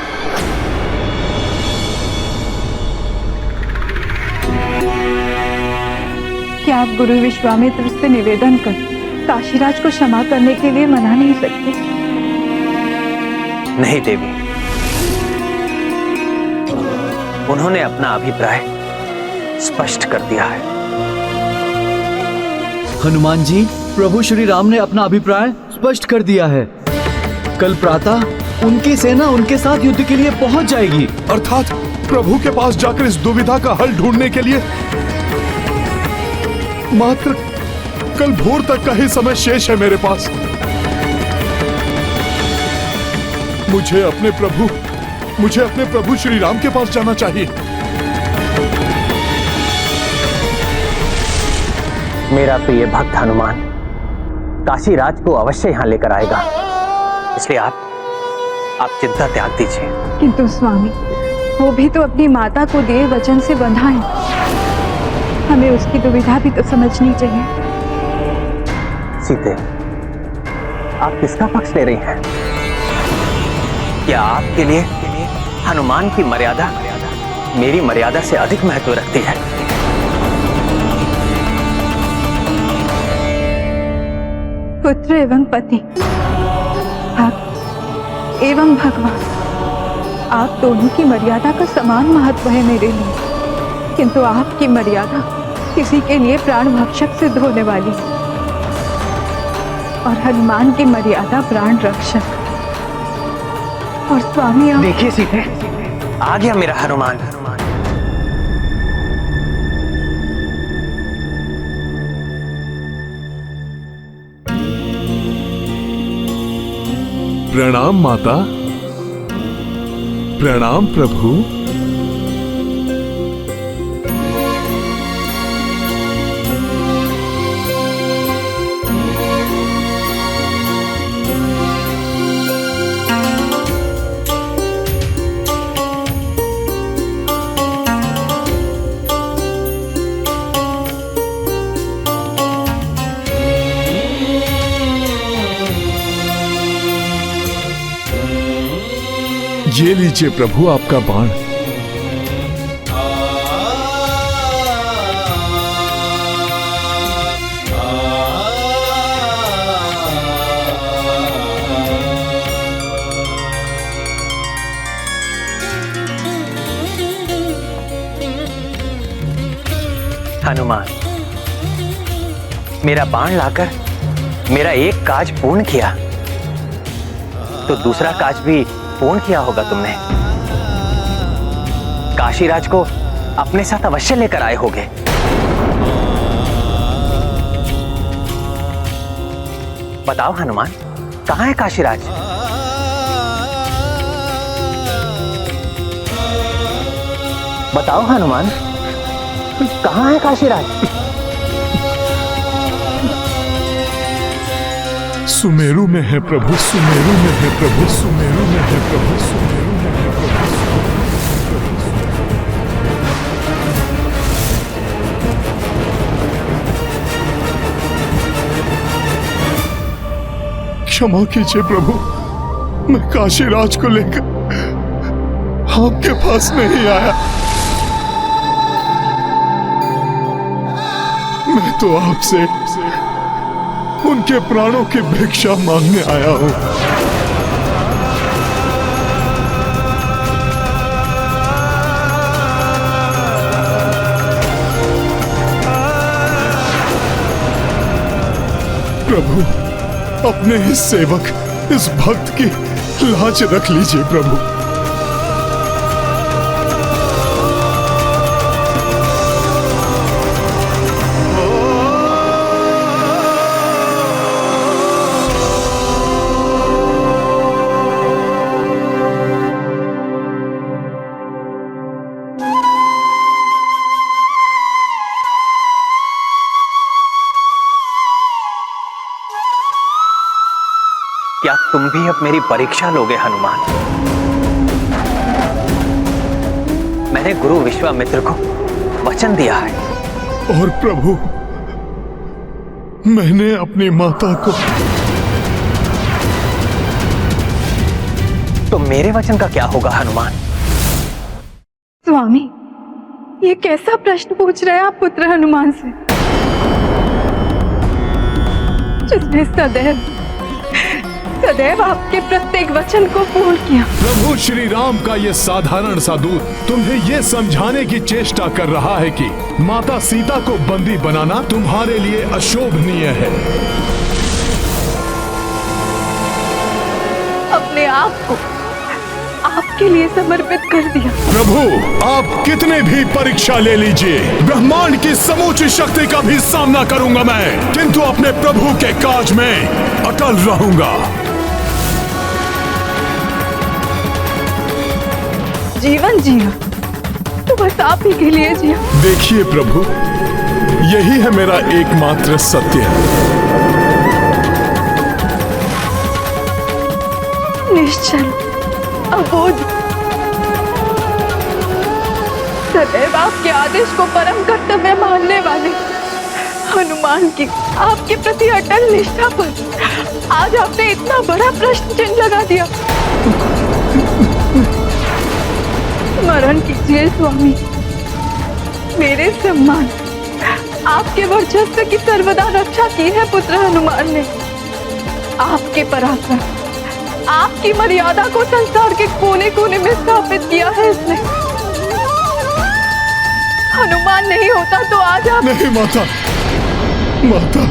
[SPEAKER 11] क्या आप गुरु विश्वामित्र से निवेदन कर काशीराज को क्षमा करने के लिए मना नहीं सकते?
[SPEAKER 9] नहीं देवी, उन्होंने अपना अभिप्राय स्पष्ट कर दिया है।
[SPEAKER 12] हनुमान जी, प्रभु श्री राम ने अपना अभिप्राय स्पष्ट कर दिया है। कल प्रातः उनकी सेना उनके साथ युद्ध के लिए पहुंच जाएगी।
[SPEAKER 3] अर्थात प्रभु के पास जाकर इस दुविधा का हल ढूंढने के लिए मात्र कल भोर तक का ही समय शेष है मेरे पास। मुझे अपने प्रभु श्री राम के पास जाना चाहिए।
[SPEAKER 9] मेरा प्रिय भक्त हनुमान काशी राज को अवश्य यहाँ लेकर आएगा, इसलिए आप चिंता त्याग दीजिए।
[SPEAKER 11] किंतु स्वामी, वो भी तो अपनी माता को दिए वचन से बंधा है। हमें उसकी दुविधा भी तो समझनी चाहिए।
[SPEAKER 9] सीते, आप किसका पक्ष ले रही हैं? क्या आपके लिए हनुमान की मर्यादा मेरी मर्यादा से अधिक महत्व रखती है?
[SPEAKER 11] पुत्र एवं पति, भक्त एवं भगवान, आप दोनों की मर्यादा का समान महत्व है मेरे लिए। किंतु आपकी मर्यादा किसी के लिए प्राण भक्षक सिद्ध होने वाली है, और हनुमान की मर्यादा प्राण रक्षक। और स्वामी, आप
[SPEAKER 9] देखिए सीते, आ गया मेरा हनुमान।
[SPEAKER 3] प्रणाम माता, प्रणाम प्रभु। ये लीजिए प्रभु आपका बाण।
[SPEAKER 9] हनुमान, मेरा बाण लाकर मेरा एक काज पूर्ण किया, तो दूसरा काज भी पूर्ण किया होगा तुमने। काशीराज को अपने साथ अवश्य लेकर आए होगे। बताओ हनुमान, कहां है काशीराज? बताओ हनुमान, कहां है काशीराज?
[SPEAKER 3] सुमेरु में है प्रभु, सुमेरु में है प्रभु, सुमेरु में है प्रभु, सुमेरु में है प्रभु। क्षमा कीजिए प्रभु, मैं काशीराज को लेकर आपके पास नहीं आया। मैं तो आपसे उनके प्राणों की भिक्षा मांगने आया हूं। प्रभु, अपने इस सेवक, इस भक्त की लाज रख लीजिए प्रभु।
[SPEAKER 9] क्या तुम भी अब मेरी परीक्षा लोगे हनुमान? मैंने गुरु विश्वामित्र को वचन दिया है।
[SPEAKER 3] और प्रभु, मैंने अपनी माता को।
[SPEAKER 9] तो मेरे वचन का क्या होगा हनुमान?
[SPEAKER 11] स्वामी, ये कैसा प्रश्न पूछ रहे हैं आप पुत्र हनुमान से, जिसने सदैव आपके प्रत्येक वचन को पूर्ण किया।
[SPEAKER 3] प्रभु श्री राम का ये साधारण सा दूत तुम्हें ये समझाने की चेष्टा कर रहा है कि माता सीता को बंदी बनाना तुम्हारे लिए अशोभनीय है।
[SPEAKER 11] अपने आप आपके लिए समर्पित कर दिया।
[SPEAKER 3] प्रभु, आप कितने भी परीक्षा ले लीजिए, ब्रह्मांड की समूची शक्ति का भी सामना करूंगा मैं, किंतु अपने प्रभु के काज में अटल रहूंगा।
[SPEAKER 11] जीवन जिया तो बस आप ही के लिए जिया।
[SPEAKER 3] देखिए प्रभु, यही है मेरा एकमात्र सत्य।
[SPEAKER 11] निश्चल, अबोध, सदैव आपके आदेश को परम कर्तव्य मानने वाले हनुमान की आपके प्रति अटल निष्ठा पर आज आपने इतना बड़ा प्रश्न चिन्ह लगा दिया। स्मरण कीजिए स्वामी, मेरे सम्मान, आपके वर्चस्व की सर्वदा रक्षा की है पुत्र हनुमान ने। आपके पराक्रम, आपकी मर्यादा को संसार के कोने कोने में स्थापित किया है इसने। हनुमान नहीं होता तो आज आप
[SPEAKER 3] नहीं माता, माता,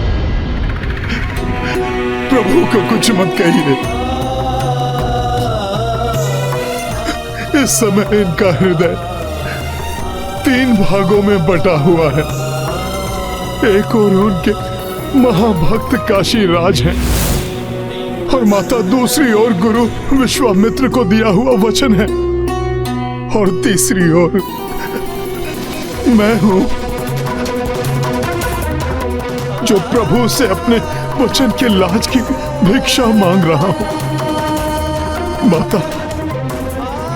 [SPEAKER 3] प्रभु को कुछ मत कहिए। इस समय इनका हृदय 3 भागों में बटा हुआ है। एक और उनके महाभक्त काशी राज हैं और माता दूसरी ओर गुरु विश्वामित्र को दिया हुआ वचन है, और तीसरी ओर मैं हूं जो प्रभु से अपने वचन के लाज की भिक्षा मांग रहा हूं। माता,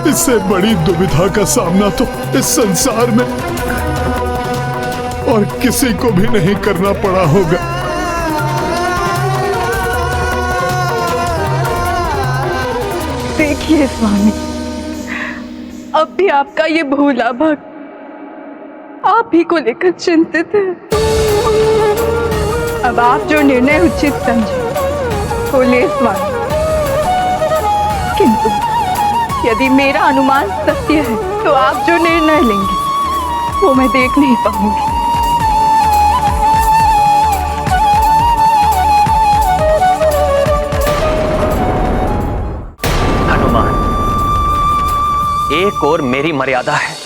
[SPEAKER 3] इससे बड़ी दुविधा का सामना तो इस संसार में और किसी को भी नहीं करना पड़ा होगा।
[SPEAKER 11] देखिए स्वामी, अब भी आपका ये भोला भक्त आप ही को लेकर चिंतित है। अब आप जो निर्णय उचित समझे वो ले स्वामी, किंतु यदि मेरा अनुमान सत्य है तो आप जो निर्णय लेंगे वो मैं देख नहीं पाऊंगी।
[SPEAKER 9] हनुमान, एक ओर मेरी मर्यादा है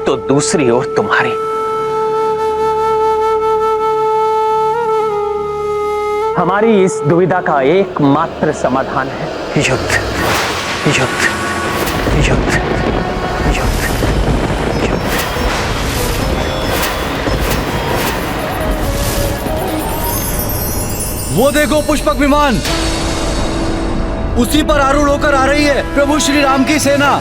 [SPEAKER 9] तो दूसरी ओर तुम्हारी। हमारी इस दुविधा का एकमात्र समाधान है युद्ध, युद्ध, युद्ध, युद्ध, युद्ध।
[SPEAKER 12] वो देखो पुष्पक विमान, उसी पर आरूढ़ होकर आ रही है प्रभु श्री राम की सेना।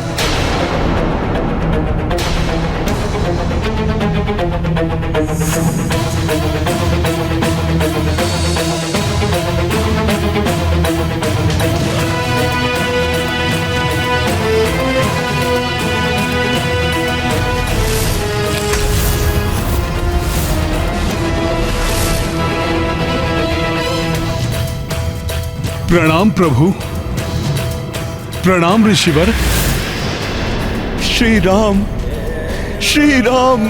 [SPEAKER 3] प्रणाम प्रभु, प्रणाम ऋषिवर। श्री राम, श्री राम,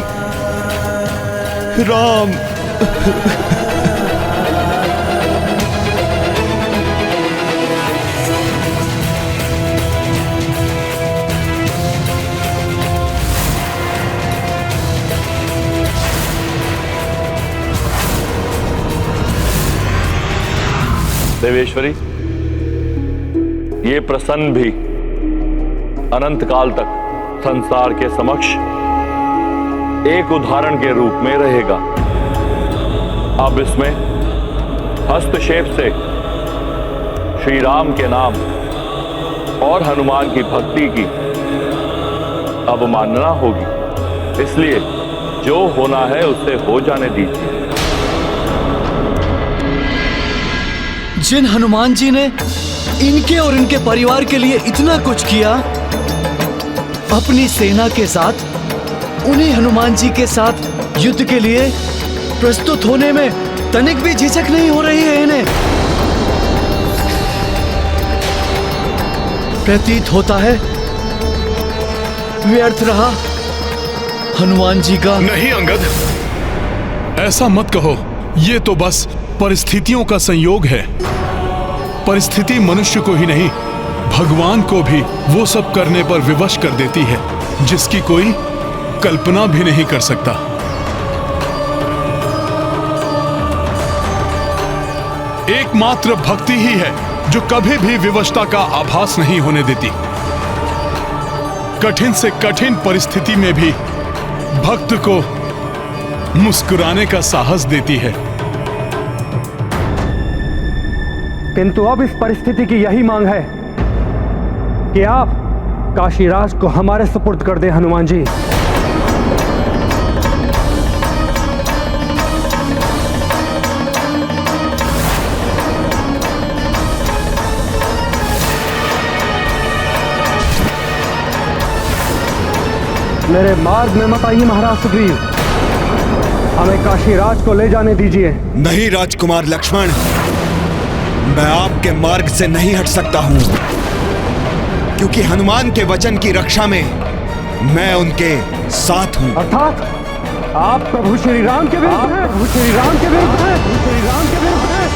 [SPEAKER 3] राम।
[SPEAKER 14] देवेश्वरी, ये प्रसन्न भी अनंत काल तक संसार के समक्ष एक उदाहरण के रूप में रहेगा। अब इसमें हस्तक्षेप से श्री राम के नाम और हनुमान की भक्ति की अवमानना होगी, इसलिए जो होना है उससे हो जाने दीजिए।
[SPEAKER 12] जिन हनुमान जी ने इनके और इनके परिवार के लिए इतना कुछ किया, अपनी सेना के साथ उन्हीं हनुमान जी के साथ युद्ध के लिए प्रस्तुत होने में तनिक भी झिझक नहीं हो रही है इन्हें। प्रतीत होता है व्यर्थ रहा हनुमान जी का।
[SPEAKER 3] नहीं अंगद, ऐसा मत कहो। ये तो बस परिस्थितियों का संयोग है। परिस्थिति मनुष्य को ही नहीं भगवान को भी वो सब करने पर विवश कर देती है जिसकी कोई कल्पना भी नहीं कर सकता। एकमात्र भक्ति ही है जो कभी भी विवशता का आभास नहीं होने देती। कठिन से कठिन परिस्थिति में भी भक्त को मुस्कुराने का साहस देती है।
[SPEAKER 13] किंतु अब इस परिस्थिति की यही मांग है कि आप काशीराज को हमारे सुपुर्द कर दें हनुमान जी। मेरे मार्ग में मत आइए महाराज सुग्रीव, हमें काशीराज को ले जाने दीजिए।
[SPEAKER 6] नहीं राजकुमार लक्ष्मण, मैं आपके मार्ग से नहीं हट सकता हूं, क्योंकि हनुमान के वचन की रक्षा में मैं उनके साथ हूं।
[SPEAKER 13] अर्थात आप प्रभु श्री राम के विरुद्ध हैं। प्रभु श्री राम के विरुद्ध हैं। श्री राम के विरुद्ध हैं।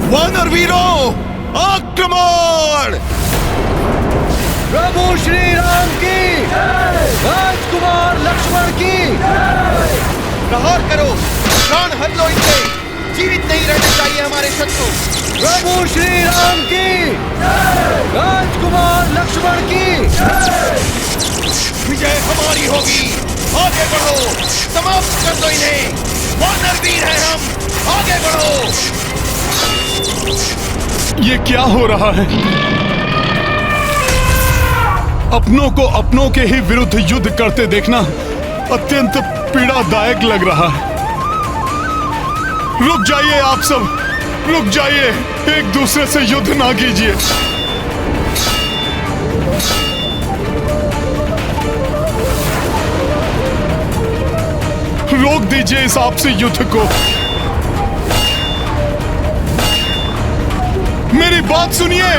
[SPEAKER 6] वानर वीरों, आक्रमण!
[SPEAKER 12] प्रभु श्री राम की, राजकुमार लक्ष्मण की।
[SPEAKER 6] प्रहार करो, प्राण हर लो इनसे, जीवित नहीं रहने चाहिए हमारे शत्रु।
[SPEAKER 12] प्रभु श्री राम की, राजकुमार लक्ष्मण की।
[SPEAKER 6] विजय हमारी होगी, आगे बढ़ो, समाप्त कर दो इन्हें। वानर वीर हैं हम, आगे बढ़ो।
[SPEAKER 3] ये क्या हो रहा है? अपनों को अपनों के ही विरुद्ध युद्ध करते देखना अत्यंत पीड़ादायक लग रहा है। रुक जाइए आप सब, रुक जाइए, एक दूसरे से युद्ध ना कीजिए। रोक दीजिए इस आपसी युद्ध को। मेरी बात सुनिए,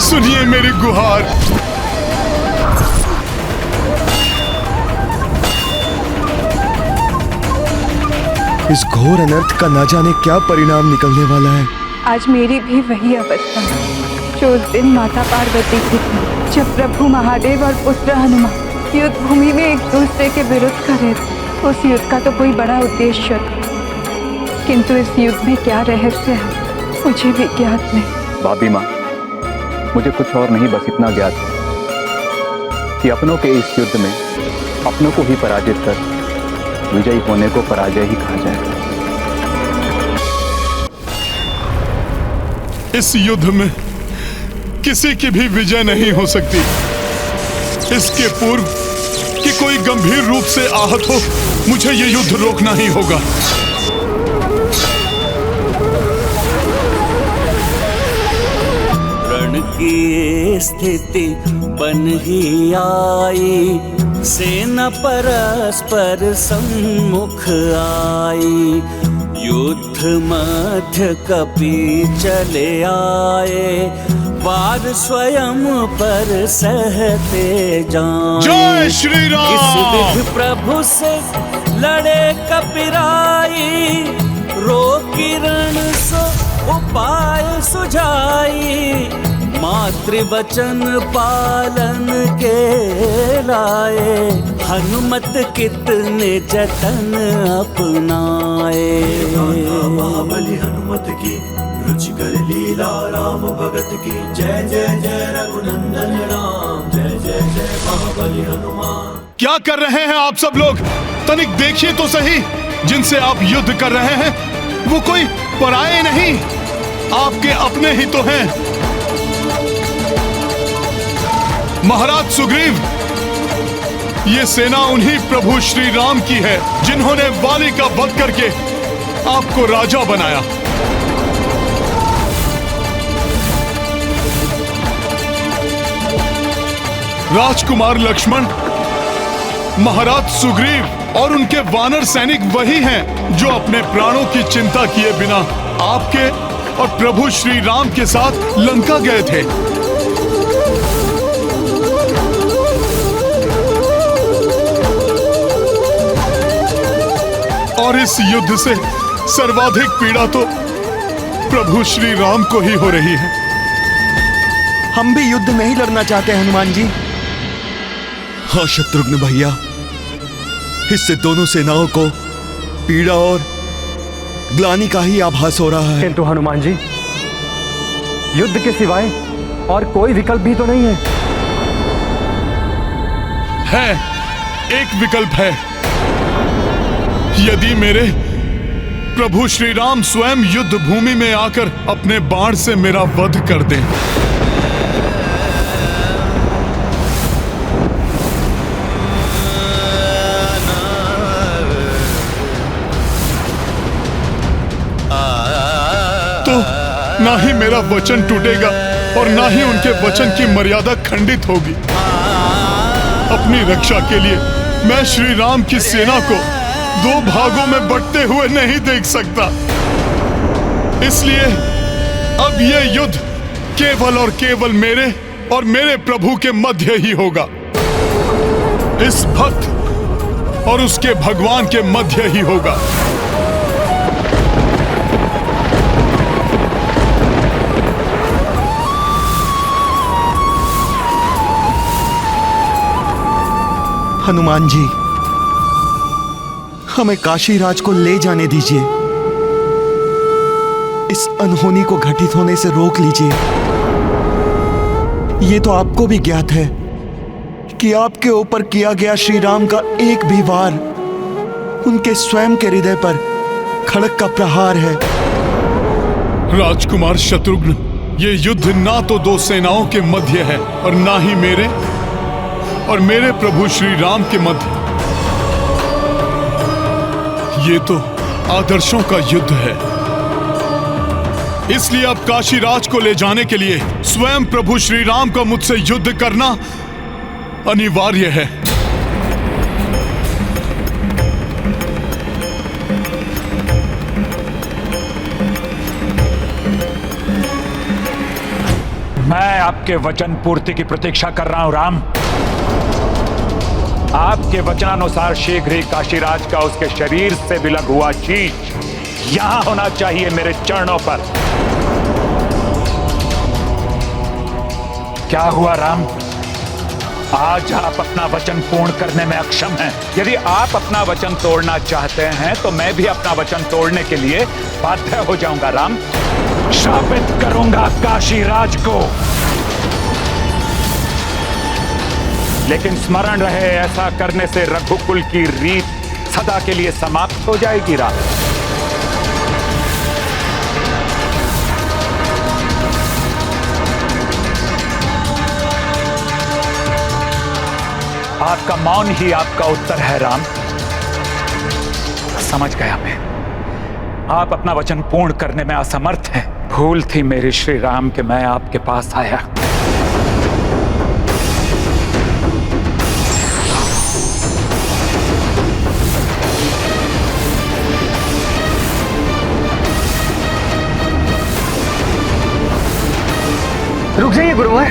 [SPEAKER 3] सुनिए मेरी गुहार।
[SPEAKER 6] इस घोर अनर्थ का ना जाने क्या परिणाम निकलने वाला है।
[SPEAKER 11] आज मेरी भी वही अवस्था है जो उस दिन माता पार्वती की थी, जब प्रभु महादेव और पुत्र हनुमान युद्ध भूमि में एक दूसरे के विरुद्ध कर रहे थे। उस युद्ध का तो कोई बड़ा उद्देश्य था, किंतु इस युद्ध में क्या रहस्य है मुझे भी ज्ञात नहीं।
[SPEAKER 15] भाभी माँ, मुझे कुछ और नहीं, बस इतना ज्ञात है कि अपनों के इस युद्ध में अपनों को ही पराजित कर विजयी होने को पराजय ही कहा जाएगा।
[SPEAKER 3] इस युद्ध में किसी की भी विजय नहीं हो सकती। इसके पूर्व कि कोई गंभीर रूप से आहत हो, मुझे ये युद्ध रोकना ही होगा।
[SPEAKER 7] रण की स्थिति बन ही आई, सेना परस्पर सम्मुख आई। युद्ध मध्य कपि चले आए, वार स्वयं पर सहते जाएं।
[SPEAKER 3] जय श्री राम।
[SPEAKER 7] इस विधि प्रभु से लड़े कपिराई, रोकी रण सो उपाय सुझाई। मातृवचन पालन के लाए, हनुमत कितने जतन अपनाए।
[SPEAKER 8] महाबली हनुमत की, रुचिकर लीला राम भगत की। जय जय जय रघुनंदन राम, जय जय जय महाबली हनुमान।
[SPEAKER 3] क्या कर रहे हैं आप सब लोग? तनिक देखिए तो सही, जिनसे आप युद्ध कर रहे हैं वो कोई पराये नहीं, आपके अपने ही तो हैं। महाराज सुग्रीव, ये सेना उन्हीं प्रभु श्री राम की है जिन्होंने वाली का वध करके आपको राजा बनाया। राजकुमार लक्ष्मण, महाराज सुग्रीव और उनके वानर सैनिक वही हैं जो अपने प्राणों की चिंता किए बिना आपके और प्रभु श्री राम के साथ लंका गए थे। और इस युद्ध से सर्वाधिक पीड़ा तो प्रभु श्री राम को ही हो रही है।
[SPEAKER 6] हम भी युद्ध नहीं लड़ना चाहते हनुमान जी। हाँ शत्रुघ्न भैया, इससे दोनों सेनाओं को पीड़ा और ग्लानि का ही आभास हो रहा है।
[SPEAKER 16] किंतु हनुमान जी, युद्ध के सिवाय और कोई विकल्प भी तो नहीं है।
[SPEAKER 3] है, एक विकल्प है। यदि मेरे प्रभु श्री राम स्वयं युद्ध भूमि में आकर अपने बाण से मेरा वध कर दें। तो ना ही मेरा वचन टूटेगा और ना ही उनके वचन की मर्यादा खंडित होगी। अपनी रक्षा के लिए मैं श्री राम की सेना को दो भागों में बंटते हुए नहीं देख सकता। इसलिए अब यह युद्ध केवल और केवल मेरे और मेरे प्रभु के मध्य ही होगा। इस भक्त और उसके भगवान के मध्य ही होगा।
[SPEAKER 6] हनुमान जी, हमें काशीराज को ले जाने दीजिए। इस अनहोनी को घटित होने से रोक लीजिए। ये तो आपको भी ज्ञात है कि आपके ऊपर किया गया श्री राम का एक भी वार उनके स्वयं के हृदय पर खड़क का प्रहार है।
[SPEAKER 3] राजकुमार शत्रुघ्न, ये युद्ध ना तो दो सेनाओं के मध्य है और ना ही मेरे और मेरे प्रभु श्री राम के मध्य। ये तो आदर्शों का युद्ध है। इसलिए अब काशीराज को ले जाने के लिए स्वयं प्रभु श्री राम का मुझसे युद्ध करना अनिवार्य है।
[SPEAKER 10] मैं आपके वचन पूर्ति की प्रतीक्षा कर रहा हूं राम। आपके वचनानुसार शीघ्र ही काशीराज का उसके शरीर से विलग हुआ शीश यहां होना चाहिए मेरे चरणों पर। क्या हुआ राम? आज आप अपना वचन पूर्ण करने में अक्षम हैं। यदि आप अपना वचन तोड़ना चाहते हैं तो मैं भी अपना वचन तोड़ने के लिए बाध्य हो जाऊंगा राम। शापित करूंगा काशीराज को। लेकिन स्मरण रहे, ऐसा करने से रघुकुल की रीत सदा के लिए समाप्त हो जाएगी राम। आपका मौन ही आपका उत्तर है राम। समझ गया मैं, आप अपना वचन पूर्ण करने में असमर्थ हैं। भूल थी मेरे श्री राम कि मैं आपके पास आया।
[SPEAKER 16] रुक जाइए गुरुवर।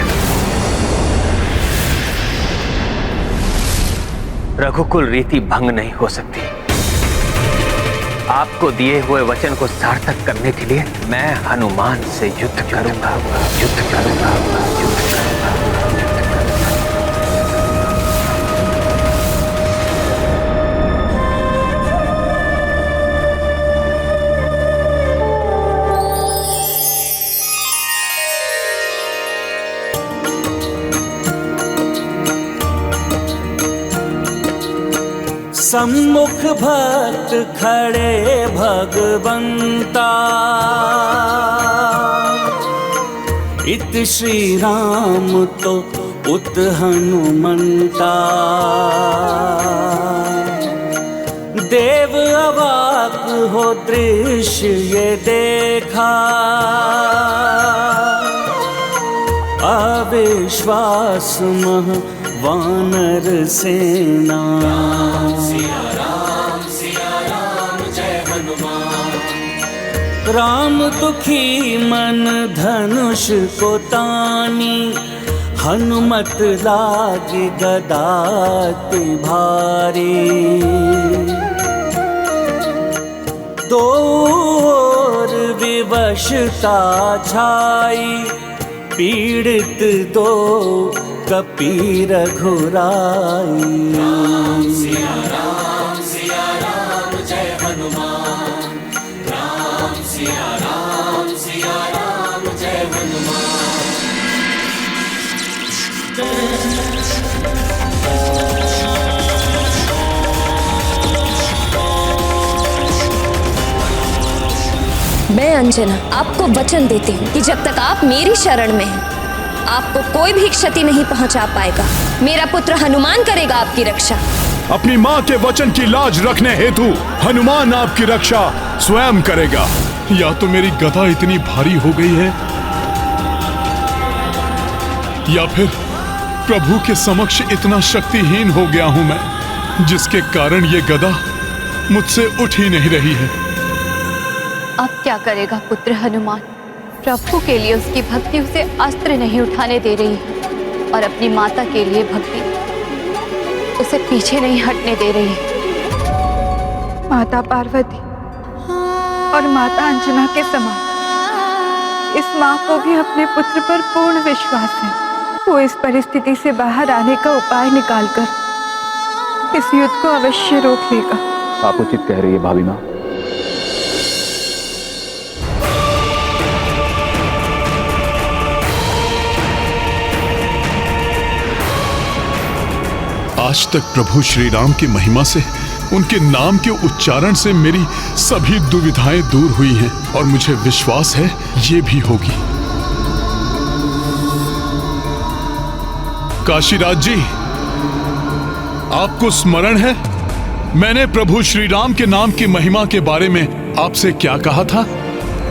[SPEAKER 9] रघुकुल रीति भंग नहीं हो सकती। आपको दिए हुए वचन को सार्थक करने के लिए मैं हनुमान से युद्ध करूंगा, युद्ध करूंगा, युद्ध करूंगा।
[SPEAKER 7] सम्मुख भक्त खड़े भगवंता, इत श्री राम तो उत हनुमंता। देव अवाक हो दृश्य ये देखा, अविश्वास मह वानर सेना। सिया राम जय हनुमान। राम दुखी मन धनुष को तानी, हनुमत लागी गदा ति भारी। दो ओर विवशता छाई, पीड़ित दो कपी रघुराई। सिया राम जय हनुमान। राम सिया राम जय हनुमान।
[SPEAKER 1] मैं अंजना आपको वचन देती हूँ कि जब तक आप मेरी शरण में हैं, आपको कोई भी क्षति नहीं पहुंचा पाएगा। मेरा पुत्र हनुमान करेगा आपकी रक्षा।
[SPEAKER 3] अपनी माँ के वचन की लाज रखने हेतु हनुमान आपकी रक्षा स्वयं करेगा। या तो मेरी गदा इतनी भारी हो गई है, या फिर प्रभु के समक्ष इतना शक्तिहीन हो गया हूं मैं, जिसके कारण ये गदा मुझसे उठ ही नहीं रही है।
[SPEAKER 4] अब क्या करेगा पुत्र हनुमान? प्रभु के लिए उसकी भक्ति उसे अस्त्र नहीं उठाने दे रही है, और अपनी माता के लिए भक्ति उसे पीछे नहीं हटने दे रही है।
[SPEAKER 11] माता पार्वती और माता अंजना के समान इस माँ को भी अपने पुत्र पर पूर्ण विश्वास है। वो इस परिस्थिति से बाहर आने का उपाय निकालकर इस युद्ध को अवश्य रोक लेगा।
[SPEAKER 15] आप उचित कह रही है भाभी माँ।
[SPEAKER 3] आज तक प्रभु श्री राम की महिमा से, उनके नाम के उच्चारण से मेरी सभी दुविधाएं दूर हुई हैं, और मुझे विश्वास है ये भी होगी। काशीराज जी, आपको स्मरण है मैंने प्रभु श्री राम के नाम की महिमा के बारे में आपसे क्या कहा था?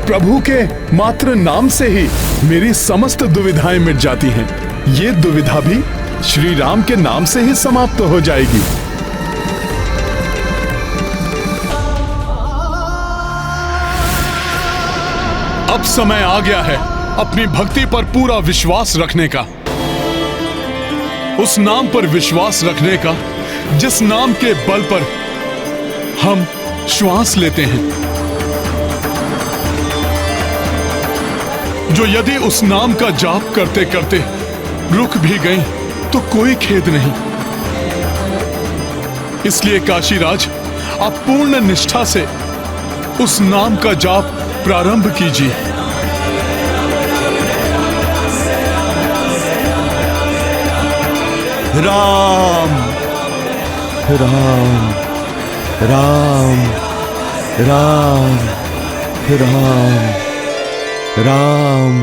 [SPEAKER 3] प्रभु के मात्र नाम से ही मेरी समस्त दुविधाएं मिट जाती हैं। ये दुविधा भी श्री राम के नाम से ही समाप्त हो जाएगी। अब समय आ गया है अपनी भक्ति पर पूरा विश्वास रखने का, उस नाम पर विश्वास रखने का जिस नाम के बल पर हम श्वास लेते हैं, जो यदि उस नाम का जाप करते करते रुक भी गई तो कोई खेद नहीं। इसलिए काशीराज, आप पूर्ण निष्ठा से उस नाम का जाप प्रारंभ कीजिए।
[SPEAKER 6] राम राम राम राम राम राम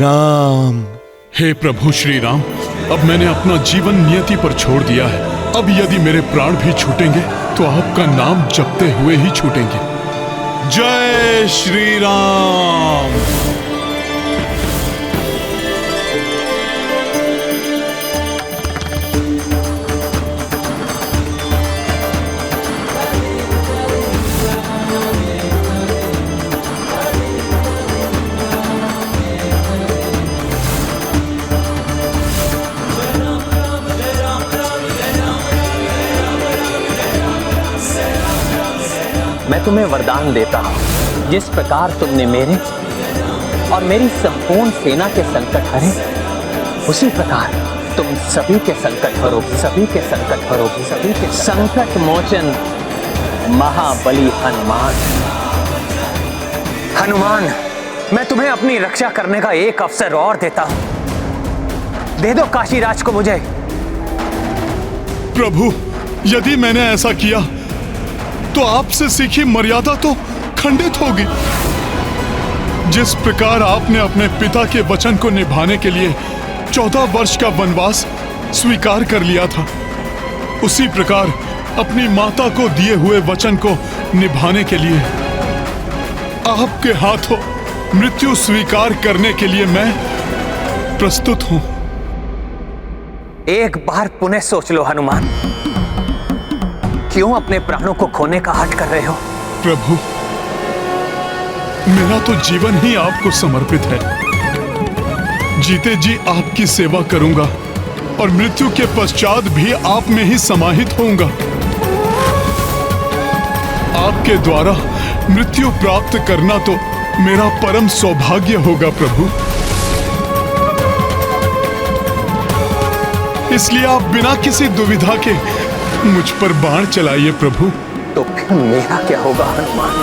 [SPEAKER 6] राम।
[SPEAKER 3] हे प्रभु श्री राम, अब मैंने अपना जीवन नियति पर छोड़ दिया है। अब यदि मेरे प्राण भी छूटेंगे तो आपका नाम जपते हुए ही छूटेंगे। जय श्री राम।
[SPEAKER 9] मैं तुम्हें वरदान देता हूं, जिस प्रकार तुमने मेरे और मेरी संपूर्ण सेना के संकट हरे, उसी प्रकार तुम सभी के संकट हरोगी, सभी के संकट हरोगी, सभी के संकट मोचन महाबली हनुमान। हनुमान, मैं तुम्हें अपनी रक्षा करने का एक अवसर और देता हूं। दे दो काशीराज को मुझे।
[SPEAKER 3] प्रभु, यदि मैंने ऐसा किया तो आपसे सीखी मर्यादा तो खंडित होगी। जिस प्रकार आपने अपने पिता के वचन को निभाने के लिए 14 वर्ष का वनवास स्वीकार कर लिया था, उसी प्रकार अपनी माता को दिए हुए वचन को निभाने के लिए आपके हाथों मृत्यु स्वीकार करने के लिए मैं प्रस्तुत हूं।
[SPEAKER 9] एक बार पुनः सोच लो हनुमान, क्यों अपने प्राणों को खोने का हठ कर रहे हो?
[SPEAKER 3] प्रभु, मेरा तो जीवन ही आपको समर्पित है। जीते जी आपकी सेवा करूंगा और मृत्यु के पश्चात भी आप में ही समाहित होऊंगा। आपके द्वारा मृत्यु प्राप्त करना तो मेरा परम सौभाग्य होगा प्रभु। इसलिए आप बिना किसी दुविधा के मुझ पर बाण चलाइए प्रभु।
[SPEAKER 9] तो फिर मेरा क्या होगा हनुमान?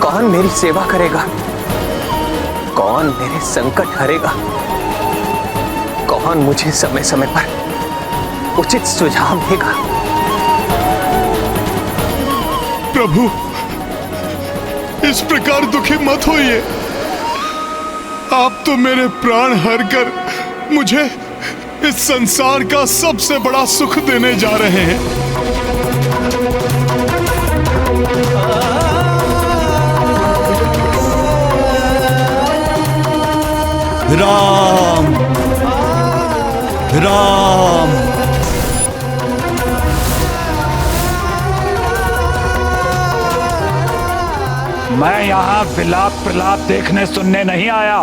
[SPEAKER 9] कौन मेरी सेवा करेगा? कौन मेरे संकट हरेगा? कौन मुझे समय समय पर उचित सुझाव देगा?
[SPEAKER 3] प्रभु, इस प्रकार दुखी मत होइए। आप तो मेरे प्राण हर कर मुझे इस संसार का सबसे बड़ा सुख देने जा रहे हैं।
[SPEAKER 6] राम राम
[SPEAKER 10] मैं यहां विलाप प्रलाप देखने सुनने नहीं आया।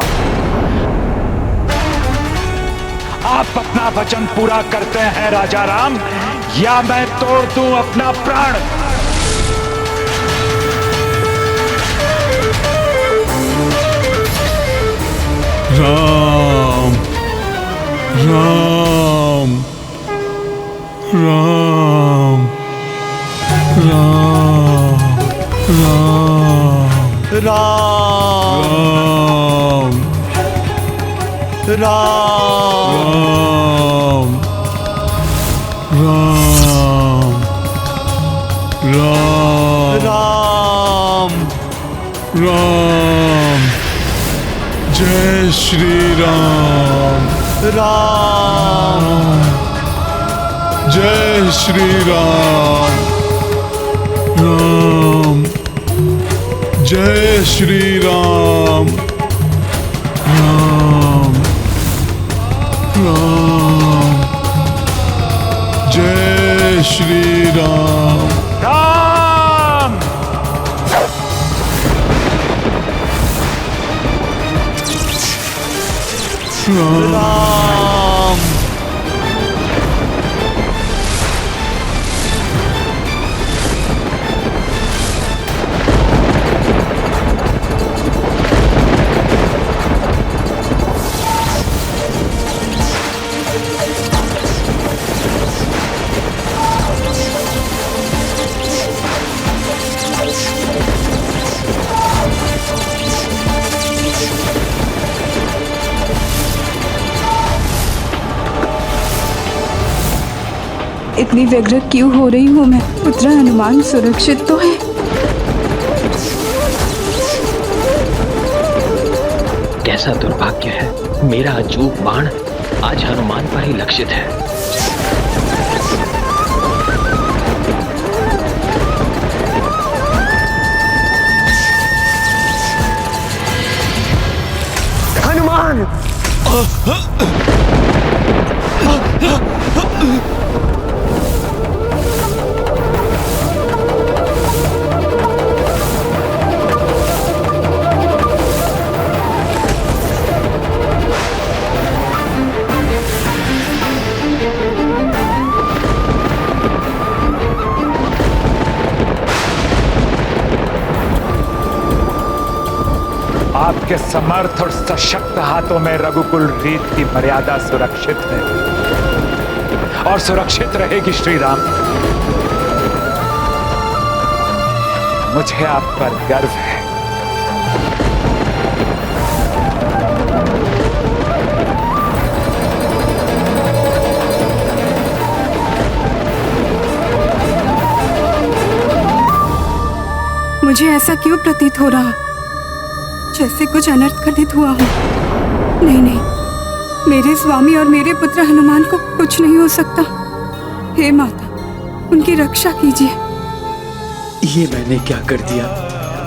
[SPEAKER 10] आप अपना वचन पूरा करते हैं राजा राम, या मैं तोड़ दूं अपना प्राण।
[SPEAKER 3] राम राम राम राम राम राम राम राम राम राम। जय श्री राम। राम जय श्री राम। राम जय श्री राम। राम राम जय श्री राम।
[SPEAKER 10] राम
[SPEAKER 6] राम
[SPEAKER 11] इतनी व्यग्र क्यों हो रही हूँ मैं? पुत्र हनुमान सुरक्षित तो है?
[SPEAKER 17] कैसा दुर्भाग्य है, मेरा अचूक बाण आज हनुमान पर ही लक्षित है।
[SPEAKER 9] हनुमान!
[SPEAKER 10] आपके समर्थ और सशक्त हाथों में रघुकुल रीत की मर्यादा सुरक्षित है और सुरक्षित रहेगी श्री राम। मुझे आप पर गर्व है।
[SPEAKER 11] मुझे ऐसा क्यों प्रतीत हो रहा
[SPEAKER 18] जैसे कुछ अनर्थ घटित हुआ हो। नहीं नहीं, मेरे स्वामी और मेरे पुत्र हनुमान को कुछ नहीं हो सकता। हे माता, उनकी रक्षा कीजिए।
[SPEAKER 12] ये मैंने क्या कर दिया?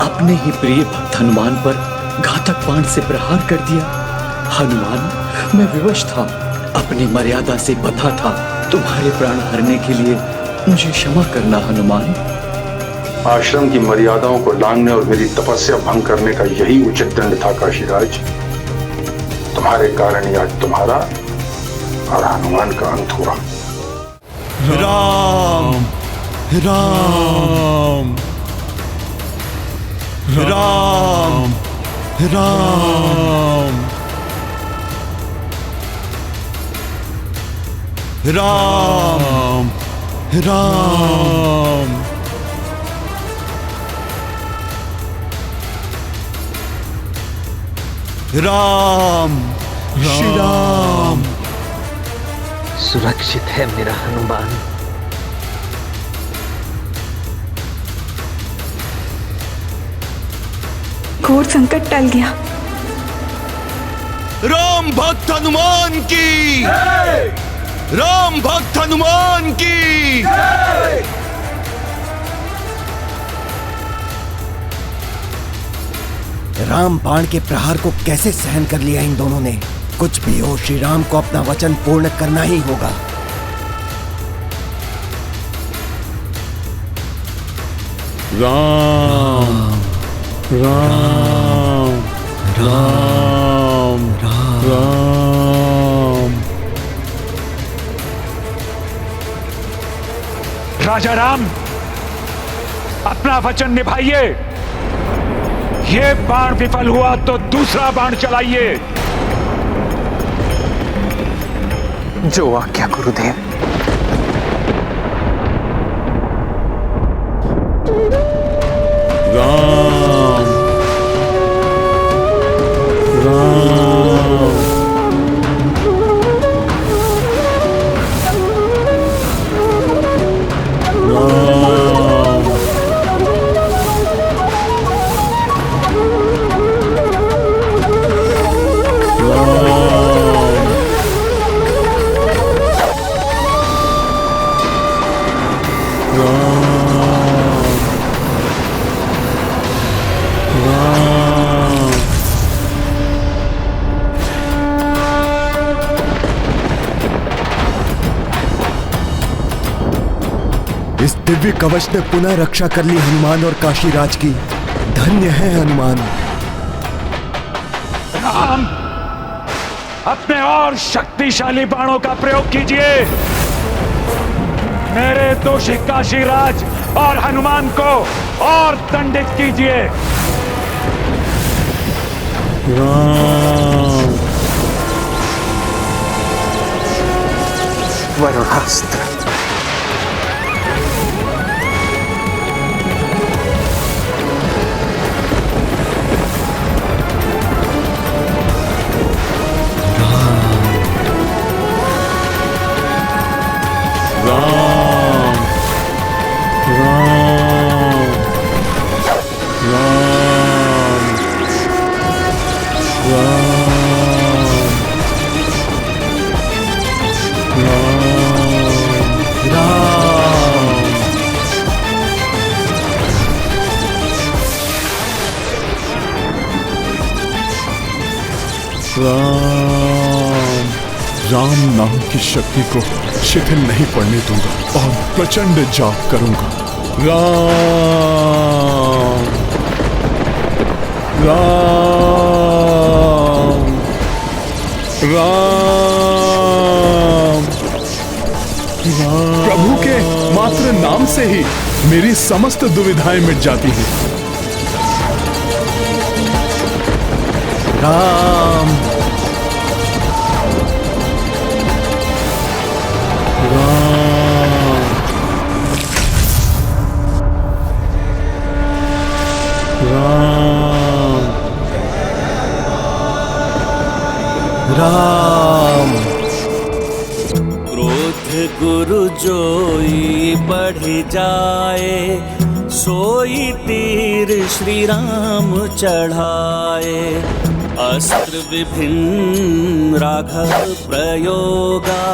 [SPEAKER 12] अपने ही प्रिय भक्त हनुमान पर घातक बाण से प्रहार कर दिया। हनुमान, मैं विवश था, अपनी मर्यादा से बंधा था। तुम्हारे प्राण हरने के लिए मुझे क्षमा करना हनुमान।
[SPEAKER 13] आश्रम की मर्यादाओं को लांघने और मेरी तपस्या भंग करने का यही उचित दंड था काशीराज। तुम्हारे कारण ही आज तुम्हारा और हनुमान का अंत हुआ।
[SPEAKER 3] राम राम राम राम राम राम राम श्री राम।
[SPEAKER 17] सुरक्षित है मेरा हनुमान।
[SPEAKER 18] घोर संकट टल गया।
[SPEAKER 3] राम भक्त हनुमान की, राम भक्त हनुमान की।
[SPEAKER 6] राम बाण के प्रहार को कैसे सहन कर लिया इन दोनों ने। कुछ भी हो, श्री राम को अपना वचन पूर्ण करना ही होगा।
[SPEAKER 3] राम राम राम राम।
[SPEAKER 10] राजा राम, अपना वचन निभाइए। ये बाण विफल हुआ तो दूसरा बाण चलाइए।
[SPEAKER 9] जो आज्ञा गुरुदेव।
[SPEAKER 3] राम राम
[SPEAKER 6] इस दिव्य कवच ने पुनः रक्षा कर ली हनुमान और काशीराज की। धन्य है हनुमान।
[SPEAKER 10] राम, अपने और शक्तिशाली बाणों का प्रयोग कीजिए। मेरे दोषी काशीराज और हनुमान को और दंडित कीजिए।
[SPEAKER 3] राम।
[SPEAKER 9] वरुणास्त्र।
[SPEAKER 3] राम राम नाम की शक्ति को शिथिल नहीं पड़ने दूंगा और प्रचंड जाप करूंगा। राम राम राम राम। प्रभु के मात्र नाम से ही मेरी समस्त दुविधाएं मिट जाती हैं।
[SPEAKER 6] राम
[SPEAKER 3] राम
[SPEAKER 6] राम।
[SPEAKER 7] क्रोध गुरु जोई बढ़ जाए, सोई तीर श्री राम चढ़ाए, अस्त्र विभिन्न राघव प्रयोगा,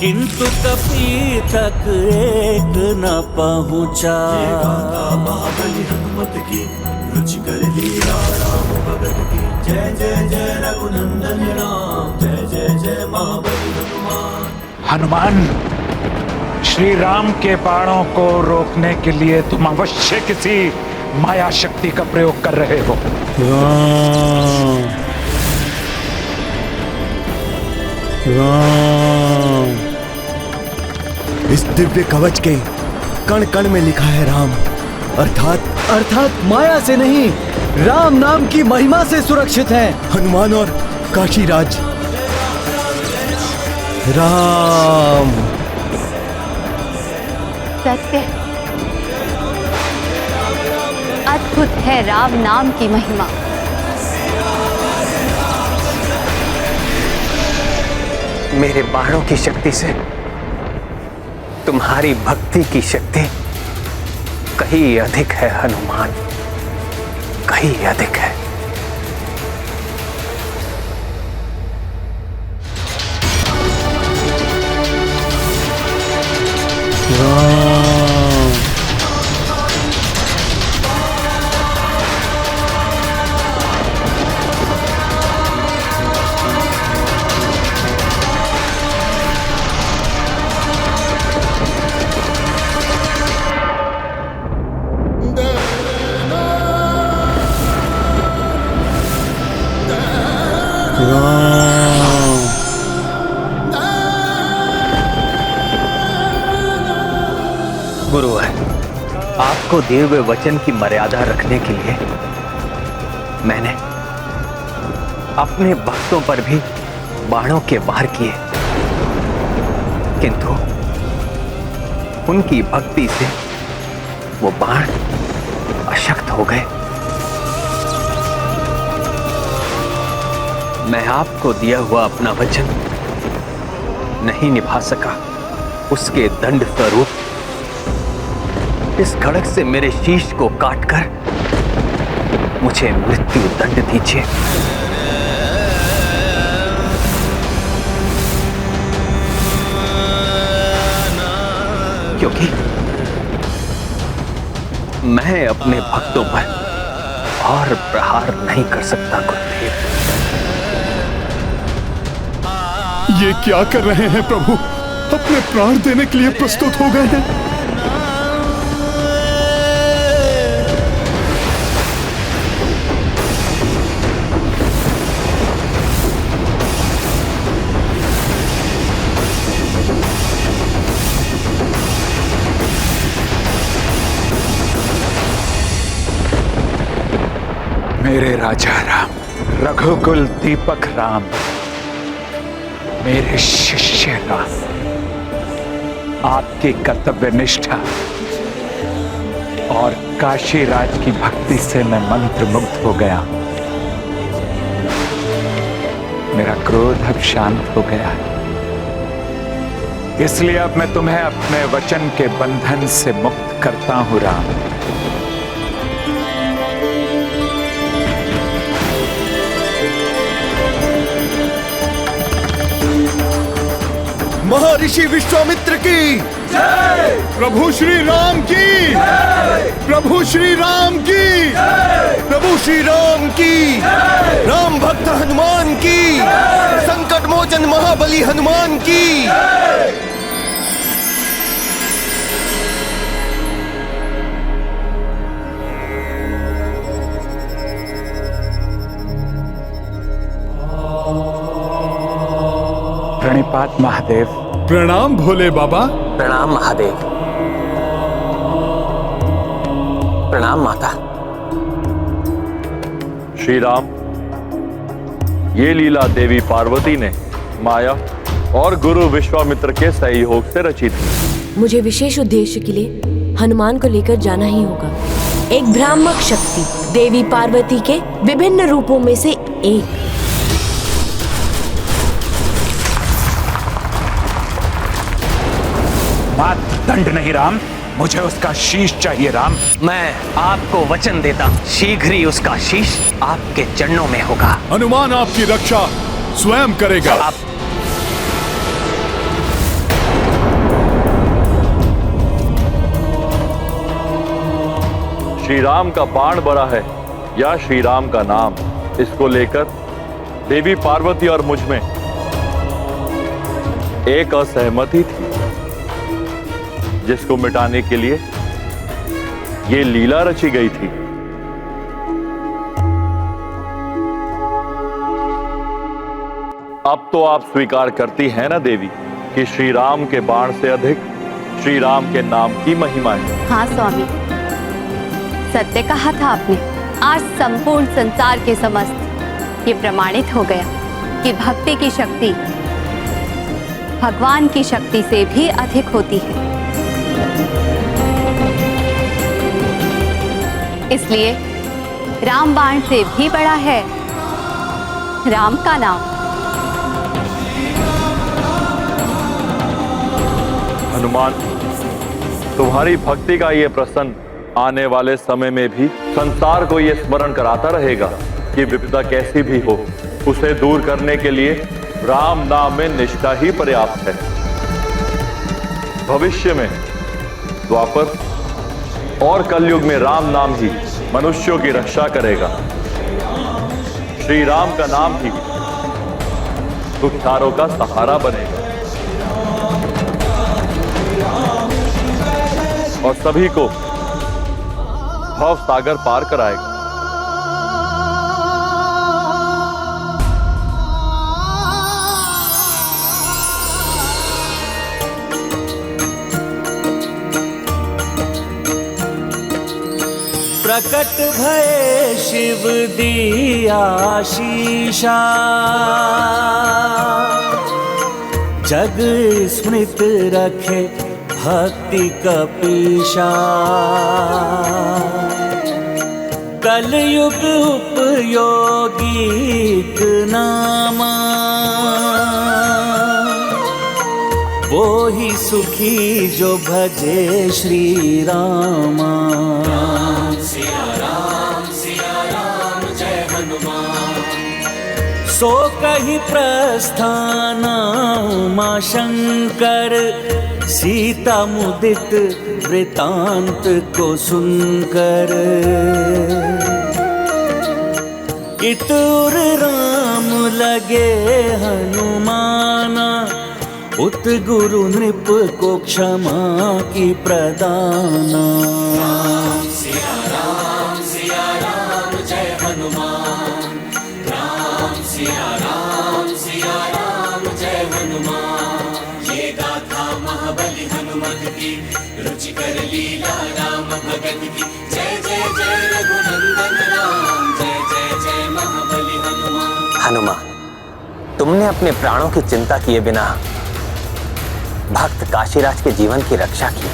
[SPEAKER 7] किंतु कपी तक एक न पहुँचा।
[SPEAKER 8] महाबली हनुमत की रुचिकर लीला राम भगत की, जय जय जय रघुनंदन राम, जय जय जय महाबली हनुमान।
[SPEAKER 10] हनुमान, श्री राम के बाणों को रोकने के लिए तुम अवश्य किसी माया शक्ति का प्रयोग कर रहे हो।
[SPEAKER 6] राम राम, इस दिव्य कवच के कण कण में लिखा है राम, अर्थात
[SPEAKER 12] माया से नहीं, राम नाम की महिमा से सुरक्षित है।
[SPEAKER 6] हनुमान और काशीराज। राम
[SPEAKER 4] सत्य, अद्भुत है राम नाम की महिमा।
[SPEAKER 9] मेरे बाणों की शक्ति से तुम्हारी भक्ति की शक्ति कहीं अधिक है हनुमान, कहीं अधिक है। गुरुवर, आपको दिए हुए वचन की मर्यादा रखने के लिए मैंने अपने भक्तों पर भी बाणों के वार किए, किंतु उनकी भक्ति से वो बाण अशक्त हो गए। मैं आपको दिया हुआ अपना वचन नहीं निभा सका, उसके दंड स्वरूप इस खड़ग से मेरे शीश को काटकर मुझे मृत्यु दंड दीजिए। क्योंकि मैं अपने भक्तों पर और प्रहार नहीं कर सकता गुरुदेव।
[SPEAKER 3] ये क्या कर रहे हैं प्रभु? अपने प्राण देने के लिए प्रस्तुत हो गए हैं।
[SPEAKER 10] मेरे राजा राम, रघुकुल दीपक राम, मेरे शिष्य राम, आपकी कर्तव्य निष्ठा और काशीराज की भक्ति से मैं मंत्रमुग्ध हो गया। मेरा क्रोध अब शांत हो गया है, इसलिए अब मैं तुम्हें अपने वचन के बंधन से मुक्त करता हूं राम।
[SPEAKER 6] महर्षि विश्वामित्र की
[SPEAKER 3] जय, प्रभु श्री राम की जय, प्रभु श्री राम की जय,
[SPEAKER 6] प्रभु श्री राम की जय, राम भक्त हनुमान की जय, संकट मोचन महाबली हनुमान की जय।
[SPEAKER 10] प्रणिपात महादेव।
[SPEAKER 3] प्रणाम भोले बाबा।
[SPEAKER 9] प्रणाम महादेव। प्रणाम माता।
[SPEAKER 14] श्री राम, ये लीला देवी पार्वती ने माया और गुरु विश्वामित्र के सहयोग से रची थी।
[SPEAKER 5] मुझे विशेष उद्देश्य के लिए हनुमान को लेकर जाना ही होगा। एक भ्रामक शक्ति देवी पार्वती के विभिन्न रूपों में से एक।
[SPEAKER 10] दंड नहीं राम, मुझे उसका शीश चाहिए राम।
[SPEAKER 9] मैं आपको वचन देता हूं, शीघ्र ही उसका शीश आपके चरणों में होगा।
[SPEAKER 3] हनुमान आपकी रक्षा स्वयं करेगा।
[SPEAKER 14] श्री राम का बाण बड़ा है या श्री राम का नाम, इसको लेकर देवी पार्वती और मुझ में एक असहमति थी, जिसको मिटाने के लिए ये लीला रची गई थी। अब तो आप स्वीकार करती हैं ना देवी कि श्री राम के बाण से अधिक श्री राम के नाम की महिमा है।
[SPEAKER 4] हाँ स्वामी, सत्य कहा था आपने। आज संपूर्ण संसार के समस्त ये प्रमाणित हो गया कि भक्ति की शक्ति भगवान की शक्ति से भी अधिक होती है। इसलिए रामबाण से भी बड़ा है राम का नाम।
[SPEAKER 14] हनुमान, तुम्हारी भक्ति का ये प्रसन्न आने वाले समय में भी संसार को ये स्मरण कराता रहेगा कि विपदा कैसी भी हो, उसे दूर करने के लिए राम नाम में निष्ठा ही पर्याप्त है। भविष्य में द्वापर और कलयुग में राम नाम ही मनुष्यों की रक्षा करेगा। श्री राम का नाम ही दुखियारों का सहारा बनेगा और सभी को भव सागर पार कराएगा।
[SPEAKER 7] प्रकट भय शिव दिया शीशा, जग स्मृत रखे भक्ति कपीशा। कलयुग उपयोगी नामा, वो ही सुखी जो भजे श्री रामा। सिया राम जय हनुमान। सो कही प्रस्थान उमा शंकर, सीता मुदित वृतांत को सुनकर। इतुर राम लगे हनुमाना, उत गुरु नृप को क्षमा की प्रदाना। सिया राम जय हनुमान। राम सिया राम जय हनुमान। ये गाथा महाबली हनुमत की, रुचिकर लीला राम भगत की। जय जय जय रघुनंदन राम, जय जय जय महाबली हनुमान।
[SPEAKER 9] हनुमान, तुमने अपने प्राणों की चिंता किए बिना भक्त काशीराज के जीवन की रक्षा की।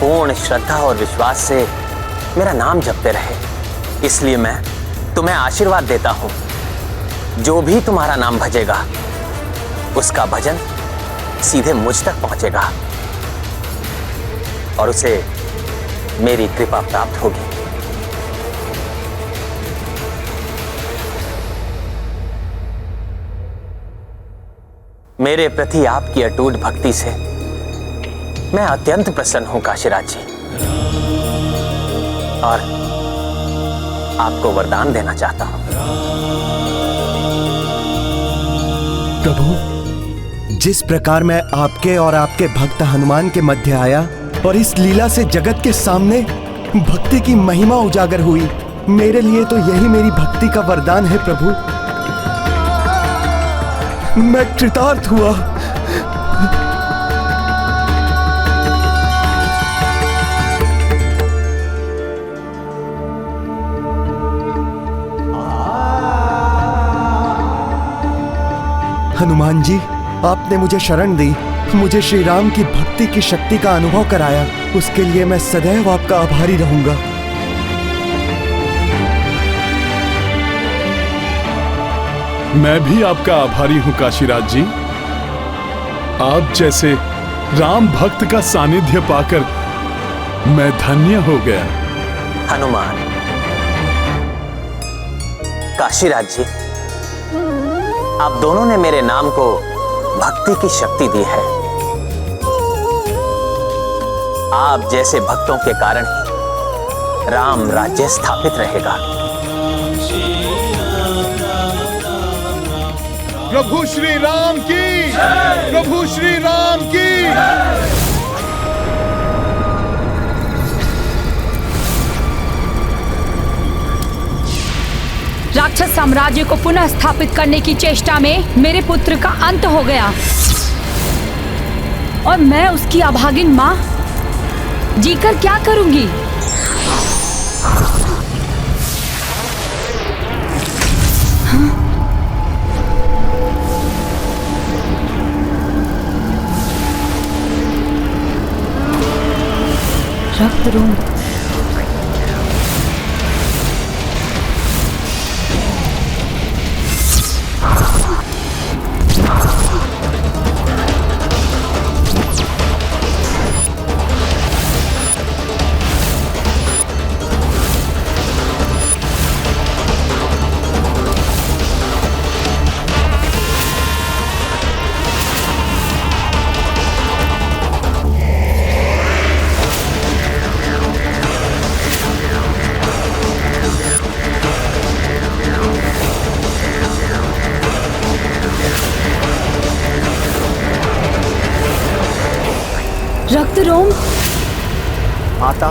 [SPEAKER 9] पूर्ण श्रद्धा और विश्वास से मेरा नाम जपते रहे, इसलिए मैं तुम्हें आशीर्वाद देता हूं। जो भी तुम्हारा नाम भजेगा उसका भजन सीधे मुझ तक पहुंचेगा और उसे मेरी कृपा प्राप्त होगी। मेरे प्रति आपकी अटूट भक्ति से मैं अत्यंत प्रसन्न हूं काशीराज जी, और आपको वरदान देना चाहता हूं।
[SPEAKER 6] प्रभु, जिस प्रकार मैं आपके और आपके भक्त हनुमान के मध्य आया और इस लीला से जगत के सामने भक्ति की महिमा उजागर हुई, मेरे लिए तो यही मेरी भक्ति का वरदान है प्रभु। मैं कृतार्थ हुआ। हनुमान जी, आपने मुझे शरण दी, मुझे श्री राम की भक्ति की शक्ति का अनुभव कराया, उसके लिए मैं सदैव आपका आभारी रहूंगा।
[SPEAKER 3] मैं भी आपका आभारी हूं काशीराज जी। आप जैसे राम भक्त का सानिध्य पाकर मैं धन्य हो गया।
[SPEAKER 9] हनुमान, काशीराज जी, आप दोनों ने मेरे नाम को भक्ति की शक्ति दी है। आप जैसे भक्तों के कारण ही राम राज्य स्थापित रहेगा।
[SPEAKER 3] प्रभु श्री राम की, प्रभु श्री राम की।
[SPEAKER 19] राक्षस साम्राज्य को पुनः स्थापित करने की चेष्टा में मेरे पुत्र का अंत हो गया और मैं उसकी अभागिन मां जीकर क्या करूंगी? रक्त रोम रक्त रोम
[SPEAKER 6] माता,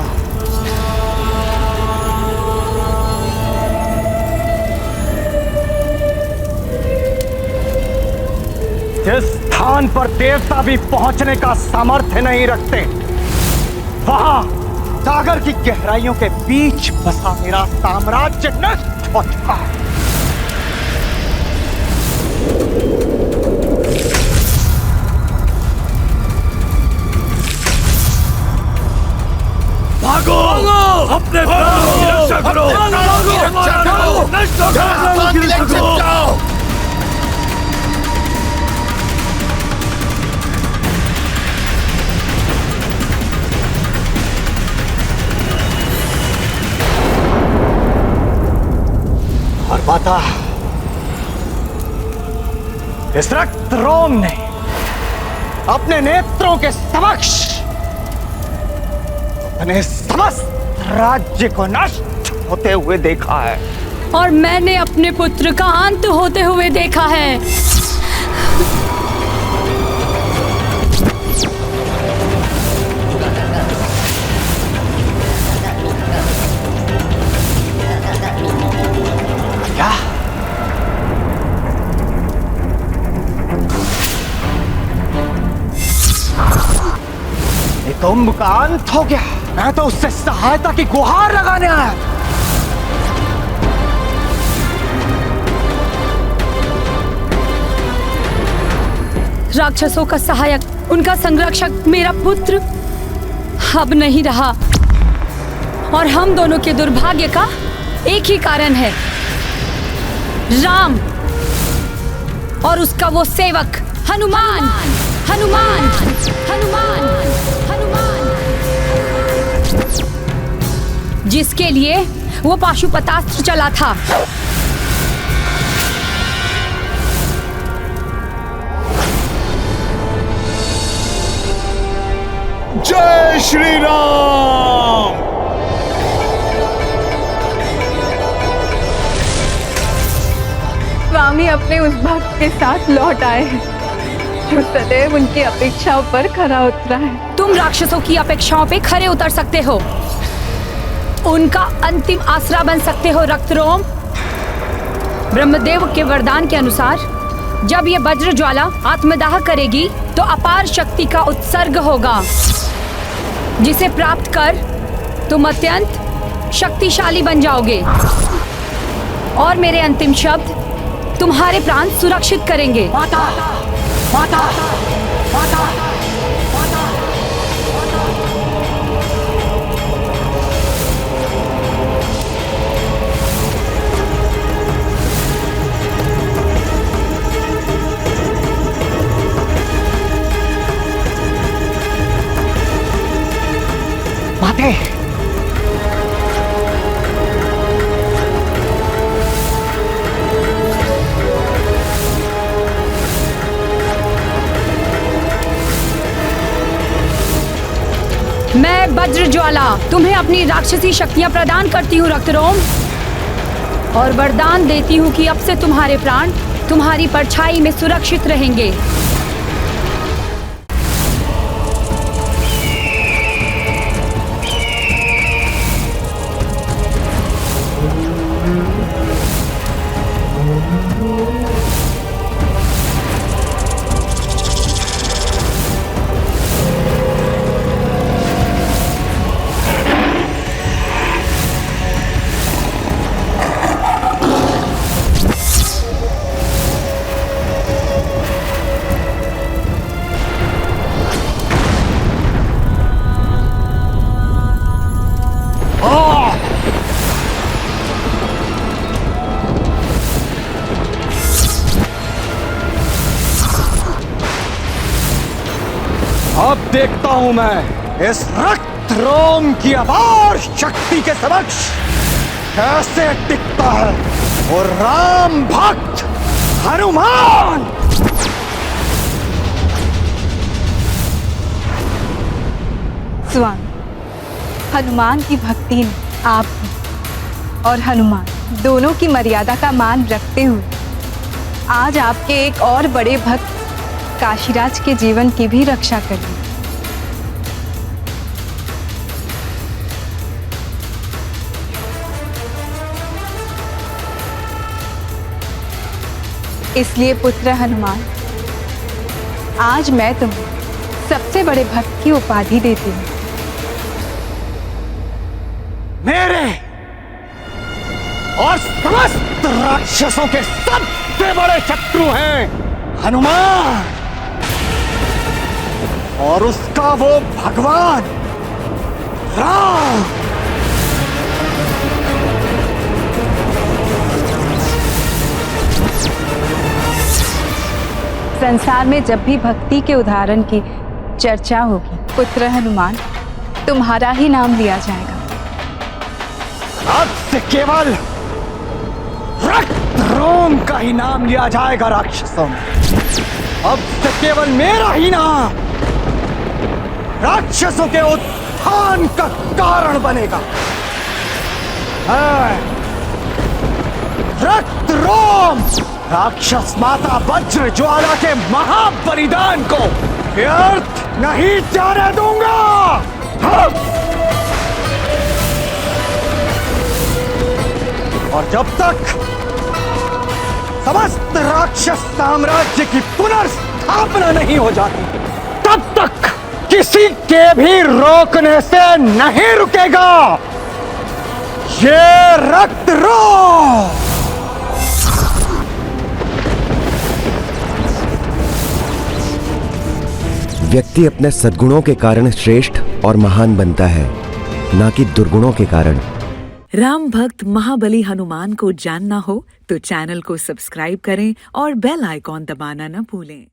[SPEAKER 16] जिस स्थान पर देवता भी पहुंचने का सामर्थ्य नहीं रखते, वहां सागर की गहराइयों के बीच बसा मेरा साम्राज्य नष्ट हो चुका है।
[SPEAKER 8] भागो, अपने प्राणों की रक्षा करो, नष्ट हो जाओ।
[SPEAKER 16] और माता, इस रक्त रोम ने अपने नेत्रों के समक्ष अपने समस्त राज्य को नष्ट होते हुए देखा है
[SPEAKER 19] और मैंने अपने पुत्र का अंत होते हुए देखा है।
[SPEAKER 16] क्या? नितंब का अंत हो गया? मैं तो उससे सहायता की गुहार लगाने आया।
[SPEAKER 19] राक्षसों का सहायक, उनका संरक्षक मेरा पुत्र अब नहीं रहा और हम दोनों के दुर्भाग्य का एक ही कारण है, राम और उसका वो सेवक हनुमान। हनुमान, हनुमान, हनुमान, जिसके लिए वो पाशुपतास्त्र चला था।
[SPEAKER 3] जय श्री राम।
[SPEAKER 11] स्वामी अपने उस भक्त के साथ लौट आए हैं जो सदैव उनकी अपेक्षाओं पर खरा उतरा है।
[SPEAKER 19] तुम राक्षसों की अपेक्षाओं पे खरे उतर सकते हो, उनका अंतिम आसरा बन सकते हो। रक्तरोम, ब्रह्मदेव के वरदान के अनुसार जब ये वज्र ज्वाला आत्मदाह करेगी तो अपार शक्ति का उत्सर्ग होगा, जिसे प्राप्त कर तुम अत्यंत शक्तिशाली बन जाओगे और मेरे अंतिम शब्द तुम्हारे प्राण सुरक्षित करेंगे।
[SPEAKER 16] माता, माता, माता, माता।
[SPEAKER 19] वज्र ज्वाला तुम्हें अपनी राक्षसी शक्तियां प्रदान करती हूँ रक्तरोम, और वरदान देती हूँ कि अब से तुम्हारे प्राण तुम्हारी परछाई में सुरक्षित रहेंगे।
[SPEAKER 16] अब देखता हूं मैं इस रक्त रोम की अपार शक्ति के समक्ष कैसे टिकता है वो राम भक्त हनुमान।
[SPEAKER 18] स्वामी, हनुमान की भक्ति ने आप और हनुमान दोनों की मर्यादा का मान रखते हुए आज आपके एक और बड़े भक्त काशीराज के जीवन की भी रक्षा कर ली। इसलिए पुत्र हनुमान, आज मैं तुम्हें सबसे बड़े भक्त की उपाधि देती हूँ।
[SPEAKER 16] मेरे और समस्त राक्षसों के सबसे बड़े शत्रु हैं हनुमान और उसका वो भगवान राम।
[SPEAKER 18] संसार में जब भी भक्ति के उदाहरण की चर्चा होगी, पुत्र हनुमान तुम्हारा ही नाम लिया जाएगा।
[SPEAKER 16] अब से केवल रक्त रोम का ही नाम लिया जाएगा राक्षसों में। अब से केवल मेरा ही नाम राक्षसों के उत्थान का कारण बनेगा। रक्त रोम राक्षस माता वज्र ज्वाला के महाबलिदान को व्यर्थ नहीं जाने दूंगा। और जब तक समस्त राक्षस साम्राज्य की पुनर्स्थापना नहीं हो जाती, तब तक किसी के भी रोकने से नहीं रुकेगा ये रक्त रोम।
[SPEAKER 6] व्यक्ति अपने सद्गुणों के कारण श्रेष्ठ और महान बनता है, ना कि दुर्गुणों के कारण।
[SPEAKER 20] राम भक्त महाबली हनुमान को जानना हो तो चैनल को सब्सक्राइब करें और बेल आइकॉन दबाना न भूलें।